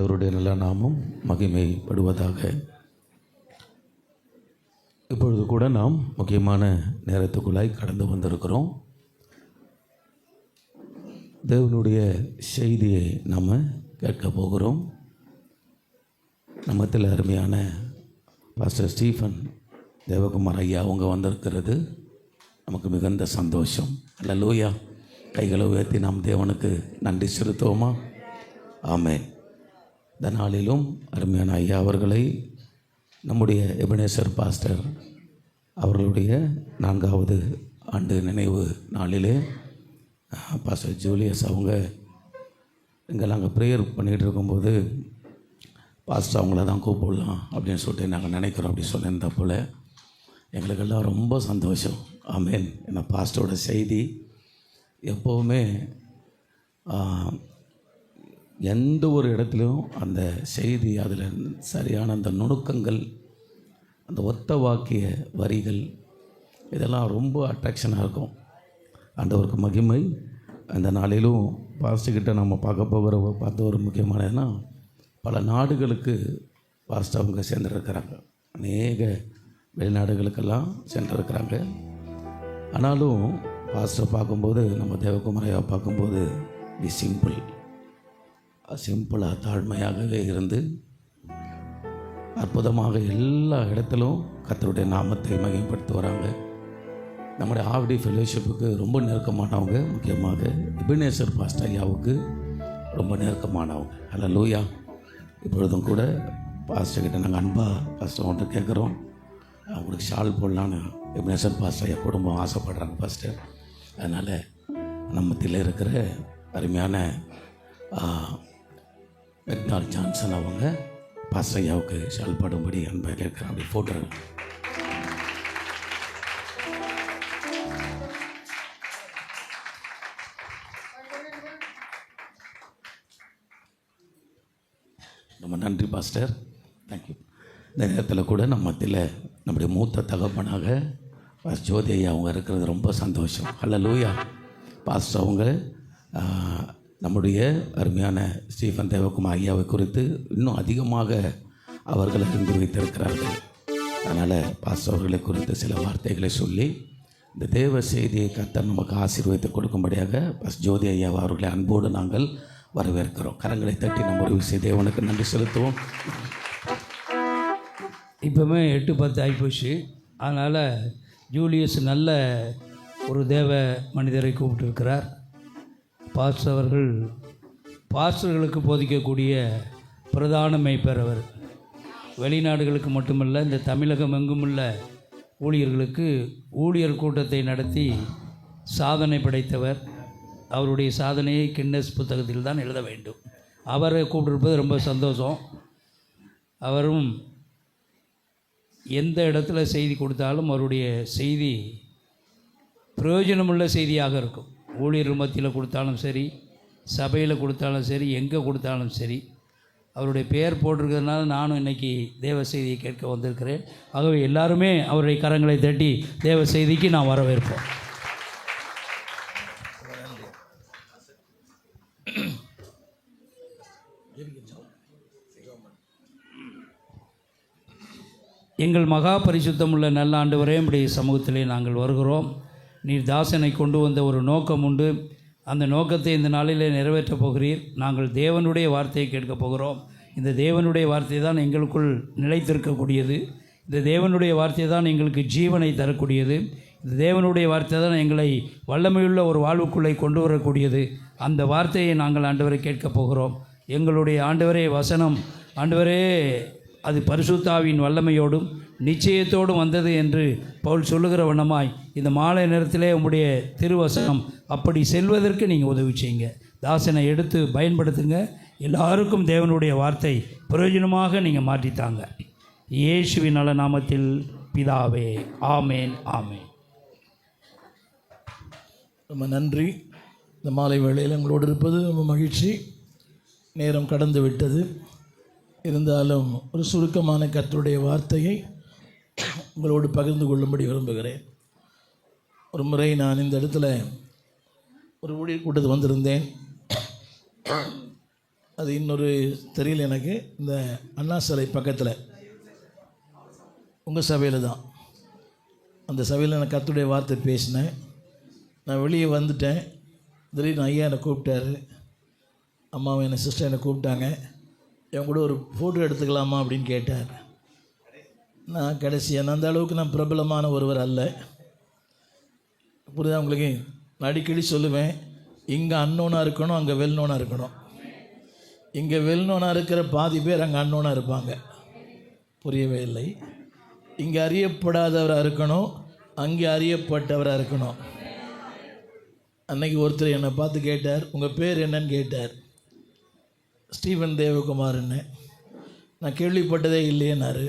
ஆண்டவருடைய நல்ல நாமம் மகிமைப்படுவதாக. இப்பொழுது கூட நாம் முக்கியமான நேரத்துக்குள்ளாய் கடந்து வந்திருக்கிறோம். தேவனுடைய செய்தியை நாம் கேட்க போகிறோம். நம்மத்தில் அருமையான பாஸ்டர் ஸ்டீஃபன் தேவகுமார் ஐயா அவங்க வந்திருக்கிறது நமக்கு மிகுந்த சந்தோஷம். அல்லேலூயா. கைகளை உயர்த்தி நாம் தேவனுக்கு நன்றி செலுத்துவோமா? ஆமென். இந்த நாளிலும் அருமையான ஐயா அவர்களை நம்முடைய எபனேசர் பாஸ்டர் அவர்களுடைய 4வது ஆண்டு நினைவு நாளிலே பாஸ்டர் ஜூலியஸ் அவங்க இங்கே நாங்கள் ப்ரேயர் பண்ணிகிட்டு இருக்கும்போது பாஸ்டர் அவங்கள தான் கூப்பிடலாம் அப்படின்னு சொல்லிட்டு நாங்கள் நினைக்கிறோம் அப்படி சொல்லியிருந்த போல் எங்களுக்கெல்லாம் ரொம்ப சந்தோஷம். ஆமென். ஏன்னா பாஸ்டரோட செய்தி எப்போவுமே எந்த ஒரு இடத்துலையும் அந்த செய்தி அதில் சரியான அந்த நுணுக்கங்கள், அந்த ஒத்த வாக்கிய வரிகள் இதெல்லாம் ரொம்ப அட்ராக்ஷனாக இருக்கும். ஆண்டவருக்கு மகிமை. அந்த நாளிலும் பாஸ்டர்கிட்ட நம்ம பார்த்த ஒரு முக்கியமானதுன்னா, பல நாடுகளுக்கு பாஸ்டர் அவங்க சென்றிருக்கிறாங்க. அநேக வெளிநாடுகளுக்கெல்லாம் சென்றிருக்கிறாங்க. ஆனாலும் பாஸ்டர் பார்க்கும்போது, நம்ம தேவகுமாரையாக பார்க்கும்போது சிம்பிளாக தாழ்மையாகவே இருந்து அற்புதமாக எல்லா இடத்திலும் கர்த்தருடைய நாமத்தை மகிமைப்படுத்தி வராங்க. நம்முடைய ஆவடி ஃபெலோஷிப்புக்கு ரொம்ப நெருக்கமானவங்க. முக்கியமாக எபனேசர் பாஸ்டர் ஐயாவுக்கு ரொம்ப நெருக்கமானவங்க. அல்லேலூயா. இப்பொழுதும் கூட பாஸ்டர்கிட்ட நாங்கள் அன்பாக பாஸ்டர் ஒன்று கேட்குறோம், அவங்களுக்கு ஷால் போடலான்னு எபனேசர் பாஸ்டர் ஐயா குடும்பம் ஆசைப்படுறாங்க பாஸ்டர். அதனால் நம்மத்தில் இருக்கிற அருமையான மெக்டால் ஜான்சன் அவங்க பாஸ்டர் ஐயாவுக்கு ஷால் பாடும்படி அன்பாக கேட்குறேன். அப்படி ஃபோட்டோ ரொம்ப நன்றி பாஸ்டர். தேங்க்யூ. இந்த நேரத்தில் கூட நம்ம மத்தியில் நம்முடைய மூத்த தகப்பனாக பாஸ்டர் ஜோதி ஐயா அவங்க இருக்கிறது ரொம்ப சந்தோஷம். அல்லேலூயா. பாஸ்டர் அவங்க நம்முடைய அருமையான ஸ்டீஃபன் தேவகுமார் ஐயாவை குறித்து இன்னும் அதிகமாக அவர்கள் அறிந்து வைத்திருக்கிறார்கள். அதனால் பாஸ்டர் அவர்களை குறித்து சில வார்த்தைகளை சொல்லி இந்த தேவ செய்தியை கர்த்தர் நமக்கு ஆசீர்வதித்து கொடுக்கும்படியாக பாஸ்டர் ஜோதி ஐயா அவர்களை அன்போடு நாங்கள் வரவேற்கிறோம். கரங்களை தட்டி நம்ம ஒரு விஷயம் தேவனுக்கு நன்றி செலுத்துவோம். இப்போவுமே 8:10 ஆகிப்போச்சு. அதனால் ஜூலியஸ் நல்ல ஒரு தேவ மனிதரை கூப்பிட்டுருக்கிறார். பாஸ்டர் அவர்கள் பாஸ்டர்களுக்கு போதிக்கக்கூடிய பிரதான மேய்ப்பர். அவர் வெளிநாடுகளுக்கு மட்டுமல்ல, இந்த தமிழகம் எங்குமுள்ள ஊழியர்களுக்கு ஊழியர் கூட்டத்தை நடத்தி சாதனை படைத்தவர். அவருடைய சாதனையை கின்னஸ் புத்தகத்தில் தான் எழுத வேண்டும். அவரை கூப்பிட்டிருப்பது ரொம்ப சந்தோஷம். அவரும் எந்த இடத்துல செய்தி கொடுத்தாலும் அவருடைய செய்தி பிரயோஜனமுள்ள செய்தியாக இருக்கும். ஊழியர் மத்தியில் கொடுத்தாலும் சரி, சபையில் கொடுத்தாலும் சரி, எங்கே கொடுத்தாலும் சரி, அவருடைய பெயர் போட்டிருக்கிறதுனால நானும் இன்றைக்கி தேவ செய்தியை கேட்க வந்திருக்கிறேன். ஆகவே எல்லாருமே அவருடைய கரங்களை தட்டி தேவ செய்திக்கு நான் வரவேற்போம். எங்கள் மகா பரிசுத்தமுள்ள நல்ல ஆண்டவரே, உம்முடைய சமூகத்திலே நாங்கள் வருகிறோம். நீர் தாசனை கொண்டு வந்த ஒரு நோக்கம் உண்டு. அந்த நோக்கத்தை இந்த நாளிலே நிறைவேற்றப் போகிறீர். நாங்கள் தேவனுடைய வார்த்தையை கேட்கப் போகிறோம். இந்த தேவனுடைய வார்த்தை தான் எங்களுக்குள் நிலைத்திருக்கக்கூடியது. இந்த தேவனுடைய வார்த்தை தான் எங்களுக்கு ஜீவனை தரக்கூடியது. இந்த தேவனுடைய வார்த்தை தான் எங்களை வல்லமையுள்ள ஒரு வாழ்வுக்குள்ளே கொண்டு வரக்கூடியது. அந்த வார்த்தையை நாங்கள் ஆண்டவரை கேட்கப் போகிறோம். எங்களுடைய ஆண்டவரே வசனம், ஆண்டவரே, அது பரிசுத்தாவின் வல்லமையோடும் நிச்சயத்தோடும் வந்தது என்று பவுல் சொல்லுகிற வண்ணமாய் இந்த மாலை நேரத்திலே உம்முடைய திருவசனம் அப்படி செல்வதற்கு நீங்கள் உதவி செய்யுங்க. தாசனை எடுத்து பயன்படுத்துங்க. எல்லாருக்கும் தேவனுடைய வார்த்தை பிரயோஜனமாக நீங்கள் மாற்றித்தாங்க. இயேசுவின் நல்ல நாமத்தில் பிதாவே, ஆமேன், ஆமேன். ரொம்ப நன்றி. இந்த மாலை வேளையில் உங்களோடு இருப்பது ரொம்ப மகிழ்ச்சி. நேரம் கடந்து விட்டது. இருந்தாலும் ஒரு சுருக்கமான கர்த்தருடைய வார்த்தையை உங்களோடு பகிர்ந்து கொள்ளும்படி விரும்புகிறேன். ஒரு முறை நான் இந்த இடத்துல ஒரு ஊழியர் கூட்டத்துக்கு வந்திருந்தேன். அது இன்னொரு தெரியல எனக்கு. இந்த அண்ணா சிலை பக்கத்தில் உங்கள் சபையில் தான். அந்த சபையில் நான் கர்த்தருடைய வார்த்தை பேசினேன். நான் வெளியே வந்துட்டேன். திடீர்னு ஐயா என்னை கூப்பிட்டாரு, அம்மாவை என்னை சிஸ்டர் என்னை கூப்பிட்டாங்க. என் கூட ஒரு ஃபோட்டோ எடுத்துக்கலாமா அப்படின்னு கேட்டார். நான் கடைசியாக அந்த அளவுக்கு நான் பிரபலமான ஒருவர் அல்ல. புரியுதா உங்களுக்கு? நான் அடிக்கடி சொல்லுவேன், இங்கே அன்னோனாக இருக்கணும், அங்கே வெல்னோனாக இருக்கணும். இங்கே வெல்னோனாக இருக்கிற பாதி பேர் அங்கே அன்னோனாக இருப்பாங்க. புரியவே இல்லை. இங்கே அறியப்படாதவராக இருக்கணும், அங்கே அறியப்பட்டவராக இருக்கணும். அன்னைக்கு ஒருத்தர் என்னை பார்த்து கேட்டார், உங்கள் பேர் என்னன்னு கேட்டார். ஸ்டீஃபன் தேவகுமார்ன்னு. நான் கேள்விப்பட்டதே இல்லையேன்னாரு.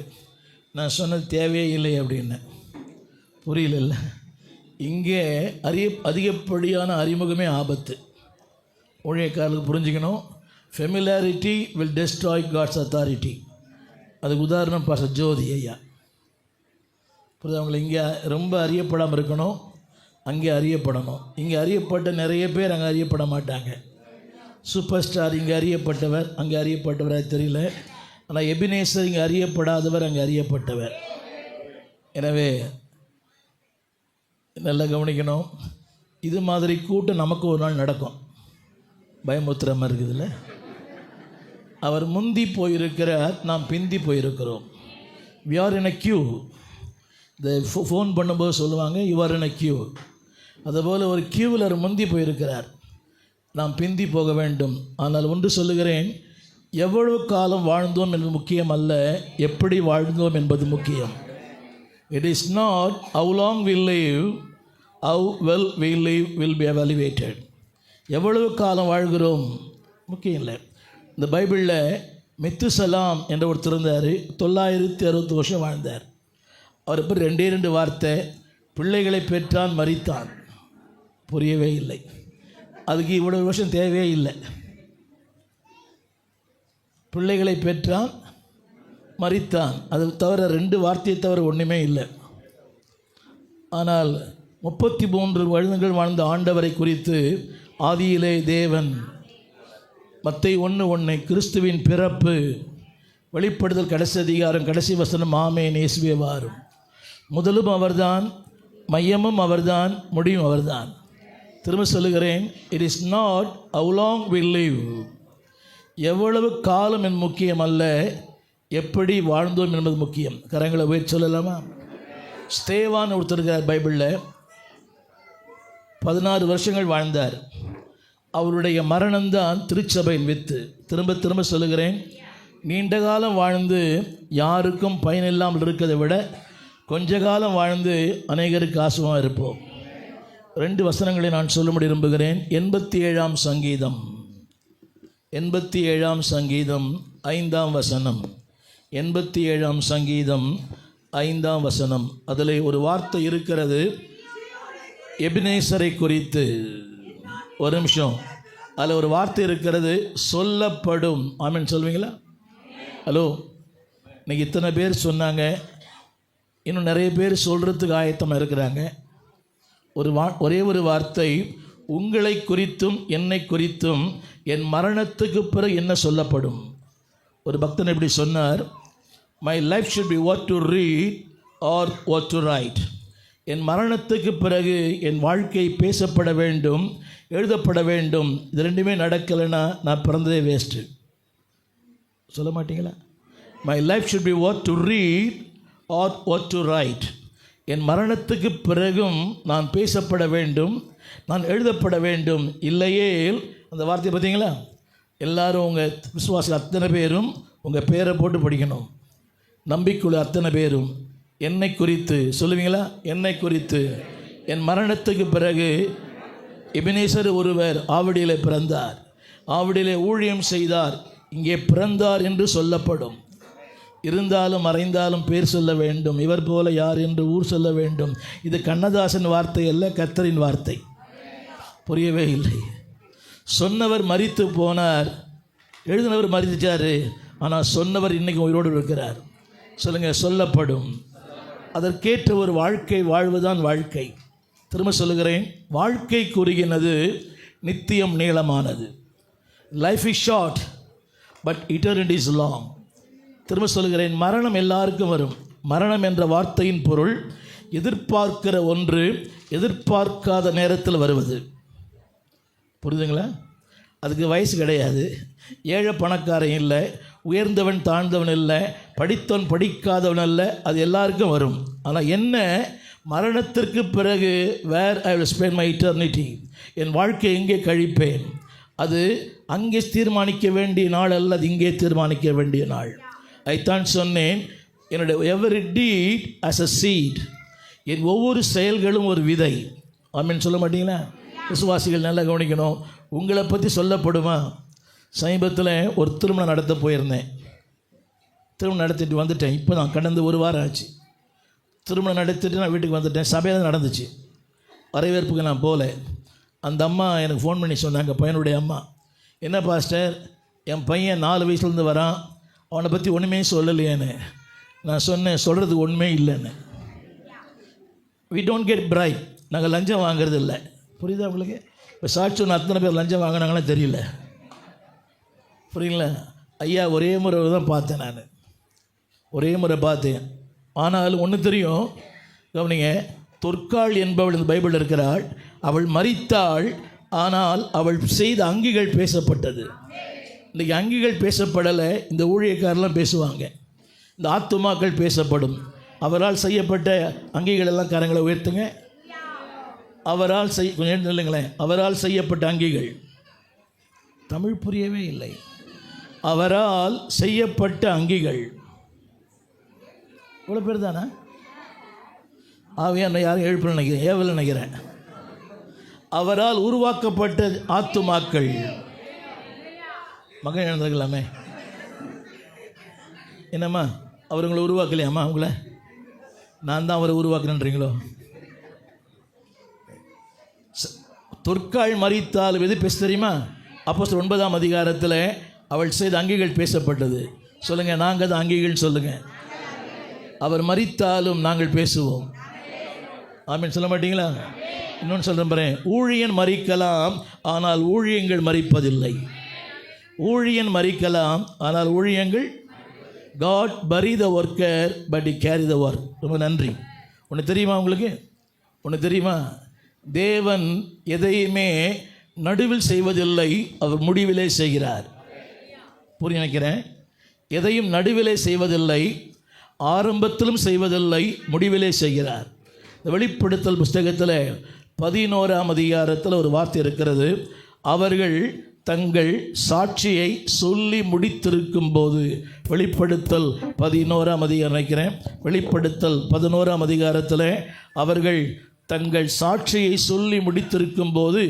நான் சொன்னது தேவையே இல்லை அப்படின்னு. புரியல. இங்கே அதிகப்படியான அறிமுகமே ஆபத்து. ஊழியக்காரர்களுக்கு புரிஞ்சுக்கணும், familiarity will destroy God's authority. அதுக்கு உதாரணம் பாஸ்டர் ஜோதி ஐயா. புரியுது அவங்களை? இங்கே ரொம்ப அறியப்படாமல் இருக்கணும், அங்கே அறியப்படணும். இங்கே அறியப்பட்ட நிறைய பேர் அங்கே அறியப்பட மாட்டாங்க. சூப்பர் ஸ்டார் இங்கே அறியப்பட்டவர், அங்கே அறியப்பட்டவராக தெரியல. ஆனால் எபினேசர் இங்கே அறியப்படாதவர், அங்கே அறியப்பட்டவர். எனவே நல்லா கவனிக்கணும். இது மாதிரி கூட்டம் நமக்கு ஒரு நாள் நடக்கும். பயமுத்திரமாக இருக்குதுல்ல? அவர் முந்தி போயிருக்கிறார், நாம் பிந்தி போயிருக்கிறோம். We are in a queue. இந்த ஃபோன் பண்ணும்போது சொல்லுவாங்க, you are in a queue. அதுபோல் ஒரு கியூவில் அவர் முந்தி போயிருக்கிறார், நாம் பிந்தி போக வேண்டும். ஆனால் ஒன்று சொல்லுகிறேன், எவ்வளவு காலம் வாழ்ந்தோம் என்பது முக்கியம் அல்ல, எப்படி வாழ்ந்தோம் என்பது முக்கியம். It is not how long we live, how well we live will be evaluated. எவ்வளவு காலம் வாழ்கிறோம் முக்கியம் இல்லை. இந்த பைபிளில் மெத்துசலாம் என்ற ஒருத்தர் இருந்தார். 960 வருஷம் வாழ்ந்தார். அவர் இப்போ 2 வார்த்தை, பிள்ளைகளை பெற்றான், மரித்தான். புரியவே இல்லை. அதுக்கு இவ்வளவு வருஷம் தேவையே இல்லை. பிள்ளைகளை பெற்றான், மரித்தான். அது தவிர 2 வார்த்தையை தவிர ஒன்றுமே இல்லை. ஆனால் 33 வருடங்கள் வாழ்ந்த ஆண்டவரை குறித்து ஆதியிலே தேவன், மத்தேயு 1:1 கிறிஸ்துவின் பிறப்பு, வெளிப்படுதல் கடைசி அதிகாரம் கடைசி வசனம், ஆமென் இயேசுவே வாரும். முதலும் அவர்தான், மையமும் அவர்தான், முடியும் அவர்தான். திரும்ப சொல்லுகிறேன், it is not how long we live, எவ்வளவு காலம் என்பது முக்கியம் அல்ல, எப்படி வாழ்ந்தோம் என்பது முக்கியம். கரங்களை உயர்த்தி சொல்லலாமா? ஸ்தேவான் ஒருத்தர் இருக்கிறார் பைபிளில். 16 வருஷங்கள் வாழ்ந்தார். அவருடைய மரணம்தான் திருச்சபையின் வித்து. திரும்ப திரும்ப சொல்லுகிறேன், நீண்ட காலம் வாழ்ந்து யாருக்கும் பயனில்லாமல் இருக்கிறதை விட கொஞ்ச காலம் வாழ்ந்து அநேகருக்கு ஆசுவமாக இருப்போம். 2 வசனங்களை நான் சொல்ல விரும்புகிறேன். 87ஆம் சங்கீதம் 87ஆம் சங்கீதம் 5ஆம் வசனம். 87ஆம் சங்கீதம் 5ஆம் வசனம். அதில் ஒரு வார்த்தை இருக்கிறது, எபினேசரை குறித்து. ஒரு நிமிஷம். அதில் ஒரு வார்த்தை இருக்கிறது, சொல்லப்படும். ஆமென் சொல்வீங்களா? ஹலோ. இன்னைக்கு இத்தனை பேர் சொன்னாங்க, இன்னும் நிறைய பேர் சொல்கிறதுக்கு ஆயத்தமாக இருக்கிறாங்க. ஒரே ஒரு வார்த்தை, உங்களை குறித்தும் என்னை குறித்தும் என் மரணத்துக்கு பிறகு என்ன சொல்லப்படும். ஒரு பக்தன் இப்படி சொன்னார், my life should be what to read or what to write. என் மரணத்துக்கு பிறகு என் வாழ்க்கை பேசப்பட வேண்டும், எழுதப்பட வேண்டும். இது 2மே நடக்கலைன்னா நான் பிறந்ததே வேஸ்ட்டு. சொல்ல மாட்டீங்களா? My life should be what to read or what to write. என் மரணத்துக்கு பிறகும் நான் பேசப்பட வேண்டும், நான் எழுதப்பட வேண்டும். இல்லையே, அந்த வார்த்தையை பார்த்தீங்களா? எல்லாரும் உங்கள் விசுவாசிகள் அத்தனை பேரும் உங்கள் பேரை போட்டு படிக்கணும். நம்பிக்கையுள்ள அத்தனை பேரும் என்னை குறித்து சொல்லுவீங்களா? என்னை குறித்து என் மரணத்துக்கு பிறகு எபினேசர் ஒருவர் ஆவடியில் பிறந்தார், ஆவடியிலே ஊழியம் செய்தார், இங்கே பிறந்தார் என்று சொல்லப்படும். இருந்தாலும் மறைந்தாலும் பேர் சொல்ல வேண்டும், இவர் போல யார் என்று ஊர் சொல்ல வேண்டும். இது கண்ணதாசன் வார்த்தை அல்ல, கர்த்தரின் வார்த்தை. புரியவே இல்லை. சொன்னவர் மரித்து போனார், எழுதினவர் மரித்தார், ஆனால் சொன்னவர் இன்றைக்கி உயிரோடு இருக்கிறார். சொல்லுங்கள், சொல்லப்படும். அதற்கேற்ற ஒரு வாழ்க்கை வாழ்வதுதான் வாழ்க்கை. திரும்ப சொல்லுகிறேன், வாழ்க்கை கூறுகின்றது நித்தியம் நீளமானது. Life is short, but eternity is long. திரும்ப சொல்கிறேன், மரணம் எல்லாருக்கும் வரும். மரணம் என்ற வார்த்தையின் பொருள் எதிர்பார்க்கிற ஒன்று எதிர்பார்க்காத நேரத்தில் வருவது. புரியுதுங்களா? அதுக்கு வயசு கிடையாது. ஏழை பணக்காரன் இல்லை, உயர்ந்தவன் தாழ்ந்தவன் இல்லை, படித்தவன் படிக்காதவன் அல்ல, அது எல்லாருக்கும் வரும். ஆனால் என்ன, மரணத்திற்கு பிறகு where I will spend my eternity, என் வாழ்க்கை எங்கே கழிப்பேன், அது அங்கே தீர்மானிக்க வேண்டிய நாள் அல்ல, அது இங்கே தீர்மானிக்க வேண்டிய நாள். ஐத்தான் சொன்னேன், என்னுடைய every deed as a seed, என் ஒவ்வொரு செயல்களும் ஒரு விதை. ஆமீன் சொல்ல மாட்டீங்களா? விசுவாசிகள் நல்லா கவனிக்கணும். உங்களை பற்றி சொல்லப்படுமா? சமீபத்தில் ஒரு திருமணம் நடத்த போயிருந்தேன். திருமணம் நடத்திட்டு வந்துட்டேன். இப்போ நான் கடந்து ஒரு வாரம் ஆச்சு. திருமணம் நடத்திட்டு நான் வீட்டுக்கு வந்துட்டேன். சபையில் நடந்துச்சு. வரவேற்புக்கு நான் போகல. அந்த அம்மா எனக்கு ஃபோன் பண்ணி சொன்னாங்க, பையனுடைய அம்மா, என்ன பாஸ்டர், என் பையன் 4 வயசுலேருந்து வரான், அவனை பற்றி ஒன்றுமே சொல்லலையேன்னு. நான் சொன்னேன், சொல்கிறதுக்கு ஒன்றுமே இல்லைன்னு. வி டோன்ட் கெட் பிரைட், நாங்கள் லஞ்சம் வாங்குறது இல்லை. புரியுதா உங்களுக்கு? இப்போ சாட்சி ஒன்று அத்தனை பேர் லஞ்சம் வாங்கினாங்கன்னா தெரியல. புரியுங்களா? ஐயா ஒரே முறை தான் பார்த்தேன், நான் ஒரே முறை பார்த்தேன். ஆனாலும் ஒன்று தெரியும், கவனிங்க, தொற்காள் என்பவள் இந்த பைபிளில் இருக்கிறாள். அவள் மரித்தாள், ஆனால் அவள் செய்த அங்கிகள் பேசப்பட்டது. இன்றைக்கி அங்கிகள் பேசப்படலை, இந்த ஊழியக்காரெல்லாம் பேசுவாங்க. இந்த ஆத்துமாக்கள் பேசப்படும். அவரால் செய்யப்பட்ட அங்கிகள் எல்லாம் கரங்களை உயர்த்துங்க. அவரால் கொஞ்சம் இல்லைங்களேன், அவரால் செய்யப்பட்ட அங்கிகள். தமிழ் புரியவே இல்லை. அவரால் செய்யப்பட்ட அங்கிகள். இவ்வளோ பேர் தானே? ஆவியா யாரும் எழுப்பல நினைக்கிறேன், ஏவல நினைக்கிறேன். அவரால் உருவாக்கப்பட்ட ஆத்துமாக்கள். மகன் எழுந்துக்கலாமே. என்னம்மா, அவர் உங்களை உருவாக்கலையாம்மா? உங்களை நான் தான் அவரை உருவாக்குறேன்றீங்களோ? தொற்காள் மரித்தால் எது பேச தெரியுமா? அப்போஸ்தலர் 9ஆம் அதிகாரத்தில் அவள் செய்த அங்கிகள் பேசப்பட்டது. சொல்லுங்கள், நாங்கள் தான் அங்கிகள் சொல்லுங்கள். அவர் மரித்தாலும் நாங்கள் பேசுவோம். ஆமீன் சொல்ல மாட்டீங்களா? இன்னொன்று சொல்கிறேன் பாரு, ஊழியன் மரிக்கலாம், ஆனால் ஊழியங்கள் மரிப்பதில்லை. ஊழியன் மரிக்கலாம், ஆனால் ஊழியங்கள், God bury the worker but he carry the work. ரொம்ப நன்றி. ஒன்று தெரியுமா உங்களுக்கு? ஒன்று தெரியுமா? தேவன் எதையுமே நடுவில் செய்வதில்லை, அவர் முடிவிலே செய்கிறார். புரிய நினைக்கிறேன். எதையும் நடுவிலே செய்வதில்லை, ஆரம்பத்திலும் செய்வதில்லை, முடிவிலே செய்கிறார். இந்த வெளிப்படுத்தல் புஸ்தகத்தில் 11ஆம் அதிகாரத்தில் ஒரு வார்த்தை இருக்கிறது. அவர்கள் தங்கள் சாட்சியை சொல்லி முடித்திருக்கும் போது, வெளிப்படுத்தல் 11ஆம் அதிகாரம் நினைக்கிறேன், வெளிப்படுத்தல் 11ஆம் அதிகாரத்தில் அவர்கள் தங்கள் சாட்சியை சொல்லி முடித்திருக்கும் போது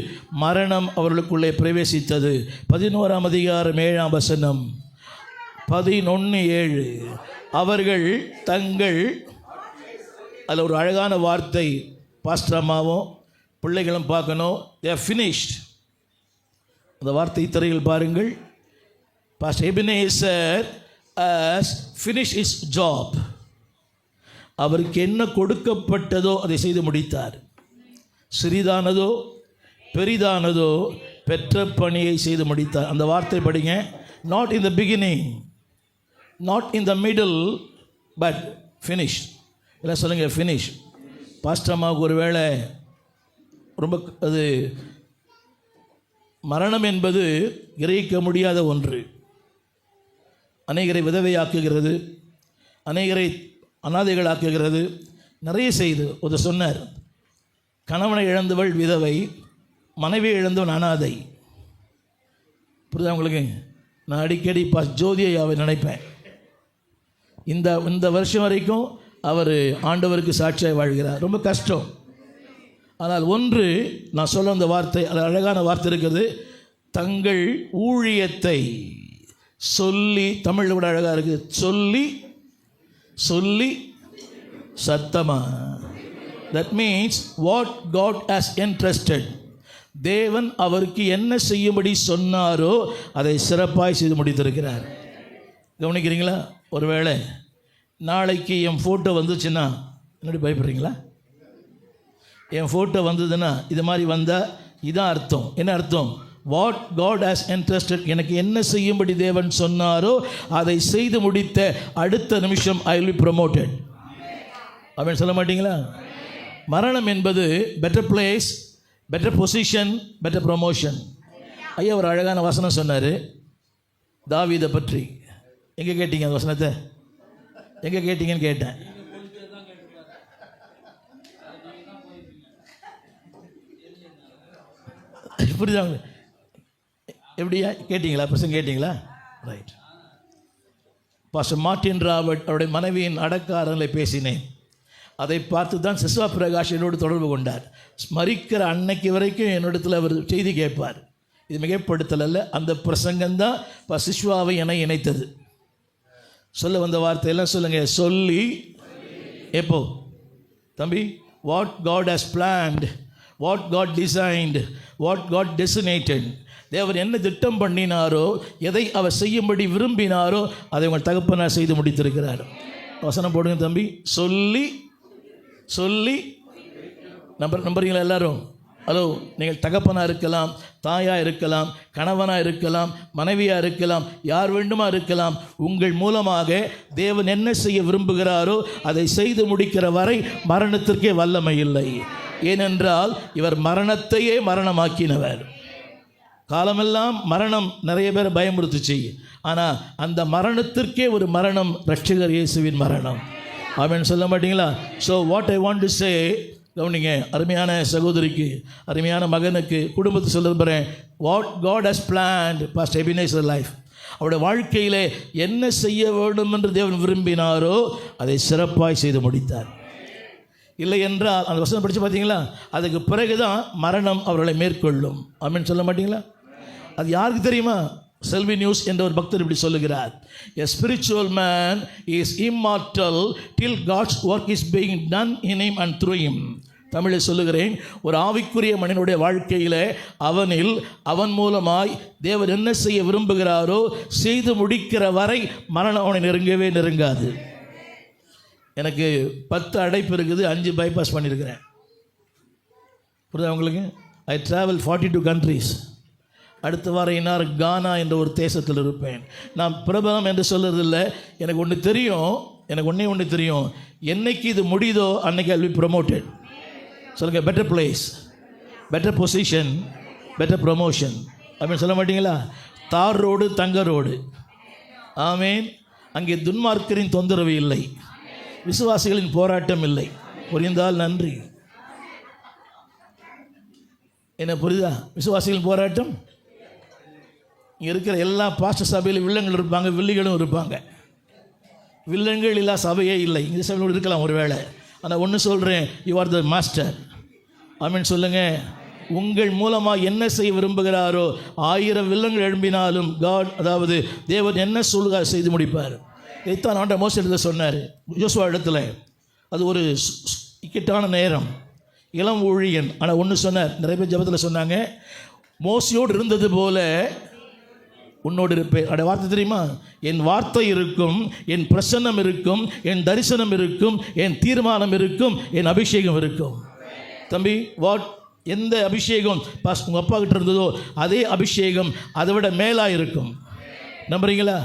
மரணம் அவர்களுக்குள்ளே பிரவேசித்தது. 11ஆம் அதிகாரம் 7ஆம் வசனம், 11:7. அவர்கள் தங்கள், அதில் ஒரு அழகான வார்த்தை, பாஸ்டர் அம்மாவும் பிள்ளைகளும் பார்க்கணும், they are finished. அந்த வார்த்தை திரையில் பாருங்கள். Pastor Ebenezer has finished his job. அவருக்கு என்ன கொடுக்கப்பட்டதோ அதை செய்து முடித்தார். சிறிதானதோ பெரிதானதோ பெற்ற பணியை செய்து முடித்தார். அந்த வார்த்தை படிங்க. Not in the beginning, not in the middle, but finish. எல்லாம் சொல்லுங்கள், ஃபினிஷ். பாஸ்டர்மாவுக்கு ஒரு வேளை ரொம்ப அது மரணம் என்பது கிரகிக்க முடியாத ஒன்று. அநேகரை விதவையாக்குகிறது, அநேகரை அனாதைகளாக்குகிறது, நிறைய செய்து. ஒரு சொன்னார், கணவனை இழந்தவள் விதவை, மனைவி இழந்தவன் அனாதை. புரியுதா உங்களுக்கு? நான் அடிக்கடி ஜோதியாவை நினைப்பேன். இந்த வருஷம் வரைக்கும் அவர் ஆண்டவருக்கு சாட்சியாக வாழ்கிறார். ரொம்ப கஷ்டம். ஆனால் ஒன்று நான் சொல்ல அந்த வார்த்தை, அது அழகான வார்த்தை இருக்கிறது. தங்கள் ஊழியத்தை சொல்லி, தமிழ் விட அழகாக இருக்குது, சொல்லி சொல்லி சத்தமா. That means what God has entrusted. தேவன் அவருக்கு என்ன செய்யும்படி சொன்னாரோ அதை சிறப்பாய் செய்து முடித்திருக்கிறார். கவனிக்கிறீங்களா? ஒருவேளை நாளைக்கு என் ஃபோட்டோ வந்துச்சுன்னா என்னடி பயப்படுறீங்களா? என் ஃபோட்டோ வந்ததுன்னா இது மாதிரி வந்தால் இதான் அர்த்தம். என்ன அர்த்தம்? வாட் காட் ஹாஸ் entrusted, எனக்கு என்ன செய்யும்படி தேவன் சொன்னாரோ அதை செய்து முடித்த அடுத்த நிமிஷம் ஐ வில் பி ப்ரொமோட்டட். அப்படின்னு சொல்ல மாட்டீங்களா? மரணம் என்பது better place, better position, better promotion. ஐயா ஒரு அழகான வசனம் சொன்னார் தாவீதை பற்றி. எங்கே கேட்டீங்க அந்த வசனத்தை? எங்கே கேட்டீங்கன்னு கேட்டேன். புரியுதாங்க? எப்படியா கேட்டிங்களா? பிரசங்க கேட்டிங்களா? ரைட். பாஸ்டர் மார்ட்டின் ராபர்ட் அவருடைய மனைவியின் அடக்காரங்களை பேசினேன். அதை பார்த்து தான் சிஸ்வா பிரகாஷ் என்னோடு தொடர்பு கொண்டார். மரிக்கிற அன்னைக்கு வரைக்கும் என்னிடத்தில் அவர் செய்தி கேட்பார். இது மிகைப்படுத்தல் அல்ல, அந்த பிரசங்கம்தான் இப்போ சிஸ்வாவை என இணைத்தது. சொல்ல வந்த வார்த்தையெல்லாம் சொல்லுங்கள். சொல்லி எப்போ தம்பி? What God has planned, what God designed, what God designated. தேவன் என்ன திட்டம் பண்ணினாரோ, எதை அவர் செய்யும்படி விரும்பினாரோ அதை உங்கள் தகப்பனார் செய்து முடித்திருக்கிறார். வசனம் போடுங்க தம்பி. சொல்லி சொல்லி நம்புறீங்களா எல்லாரும்? ஹலோ, நீங்கள் தகப்பனாக இருக்கலாம், தாயாக இருக்கலாம், கணவனாக இருக்கலாம், மனைவியாக இருக்கலாம், யார் வேண்டுமா இருக்கலாம். உங்கள் மூலமாக தேவன் என்ன செய்ய விரும்புகிறாரோ அதை செய்து முடிக்கிற வரை மரணத்திற்கே வல்லமை இல்லை. ஏனென்றால் இவர் மரணத்தையே மரணமாக்கினவர். காலமெல்லாம் மரணம் நிறைய பேர் பயமுறுத்துச்சு. ஆனால் அந்த மரணத்திற்கே ஒரு மரணம் ரட்சகர் இயேசுவின் மரணம். ஆமென் சொல்ல மாட்டீங்களா? So what I want to say, கவனிங்க, அருமையான சகோதரிக்கு, அருமையான மகனுக்கு, குடும்பத்தை சொல்ல போகிறேன். What God has planned pastor Ebenezer life, அவருடைய வாழ்க்கையில் என்ன செய்ய வேண்டும் என்று தேவன் விரும்பினாரோ அதை சிறப்பாய் செய்து முடித்தார். இல்லை என்றால் அந்த வசனம் படித்து பார்த்தீங்களா, அதுக்கு பிறகு தான் மரணம் அவர்களை மேற்கொள்ளும். ஆமென் சொல்ல மாட்டீங்களா? அது யாருக்கு தெரியுமா? செல்வி நியூஸ் என்ற ஒரு பக்தர் இப்படி சொல்லுகிறார். A spiritual man is immortal till God's work is being done in him and through him. தமிழில் சொல்லுகிறேன், ஒரு ஆவிக்குரிய மனிதனுடைய வாழ்க்கையில் அவனில் அவன் மூலமாய் தேவன் என்ன செய்ய விரும்புகிறாரோ செய்து முடிக்கிற வரை மரணம் அவனை நெருங்கவே நெருங்காது. எனக்கு 10 அடைப்பு இருக்குது, 5 பைபாஸ் பண்ணியிருக்கிறேன். புரியுதா உங்களுக்கு? I travel 42 countries. அடுத்த வாரம் இன்னார் கானா என்ற ஒரு தேசத்தில் இருப்பேன். நான் பிரபலம் என்று சொல்கிறதில்லை. எனக்கு ஒன்று தெரியும், எனக்கு ஒன்றே தெரியும், என்னைக்கு இது முடியுதோ அன்னைக்கு ஐ வில் பி ப்ரொமோட்டட். சொல்லுங்கள், better place, better position, better promotion. அப்படின்னு சொல்ல மாட்டீங்களா? தார் ரோடு, தங்க ரோடு. ஆமேன். அங்கே துன்மார்க்கரின் தொந்தரவு இல்லை, விசுவாசிகளின் போராட்டம் இல்லை. புரிந்தால் நன்றி. என்ன புரியுதா? விசுவாசிகளின் போராட்டம். இங்கே இருக்கிற எல்லா பாஸ்டர் சபையில் வில்லங்கள் இருப்பாங்க, வில்லிகளும் இருப்பாங்க. வில்லங்கள் இல்லா சபையே இல்லை. இந்த சபையோடு இருக்கலாம் ஒரு வேளை. ஆனால் ஒன்று சொல்கிறேன், யூ ஆர் த மாஸ்டர். ஆமென் சொல்லுங்கள். உங்கள் மூலமாக என்ன செய்ய விரும்புகிறாரோ 1000 வில்லங்கள் எழும்பினாலும் காட், அதாவது தேவன் என்ன சொல்லுகிறார் செய்து முடிப்பார். இதைத்தான் ஆண்டவர் மோசே இடத்துல சொன்னார், யோசுவா இடத்துல. அது ஒரு இக்கட்டான நேரம், இளம் ஊழியன். ஆனால் ஒன்று சொன்னார், நிறைய பேர் ஜெபத்தில் சொன்னாங்க, மோசையோடு இருந்தது போல உன்னோடு இருப்பேன். அட வார்த்தை தெரியுமா? என் வார்த்தை இருக்கும், என் பிரசன்னம் இருக்கும், என் தரிசனம் இருக்கும், என் தீர்மானம் இருக்கும், என் அபிஷேகம் இருக்கும். தம்பி, எந்த அபிஷேகம் உங்கள் அப்பா கிட்ட இருந்ததோ அதே அபிஷேகம் அதை விட மேலாக இருக்கும். நம்புறீங்களா?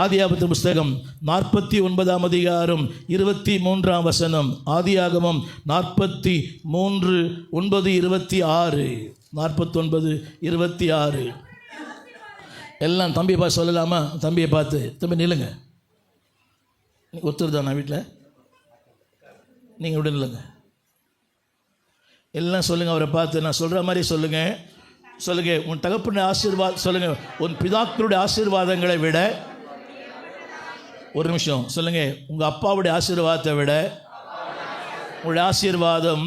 ஆதியாகமத்தின் புஸ்தகம் 49ஆம் அதிகாரம் 23ஆம் வசனம். ஆதியாகமம் 43:9, 26. 49:26. எல்லாம் தம்பியை பார்த்து சொல்லலாமா? தம்பியை பார்த்து, தம்பி நில்லுங்க. ஒருத்தர் தான் நான் வீட்டில், நீங்கள் விட நில்லுங்க. எல்லாம் சொல்லுங்கள் அவரை பார்த்து. நான் சொல்கிற மாதிரி சொல்லுங்கள். சொல்லுங்கள், உன் தகப்பனுடைய ஆசீர்வாதம். சொல்லுங்கள், உன் பிதாக்களுடைய ஆசீர்வாதங்களை விட. ஒரு நிமிஷம் சொல்லுங்கள், உங்கள் அப்பாவுடைய ஆசீர்வாதத்தை விட உங்களுடைய ஆசீர்வாதம்,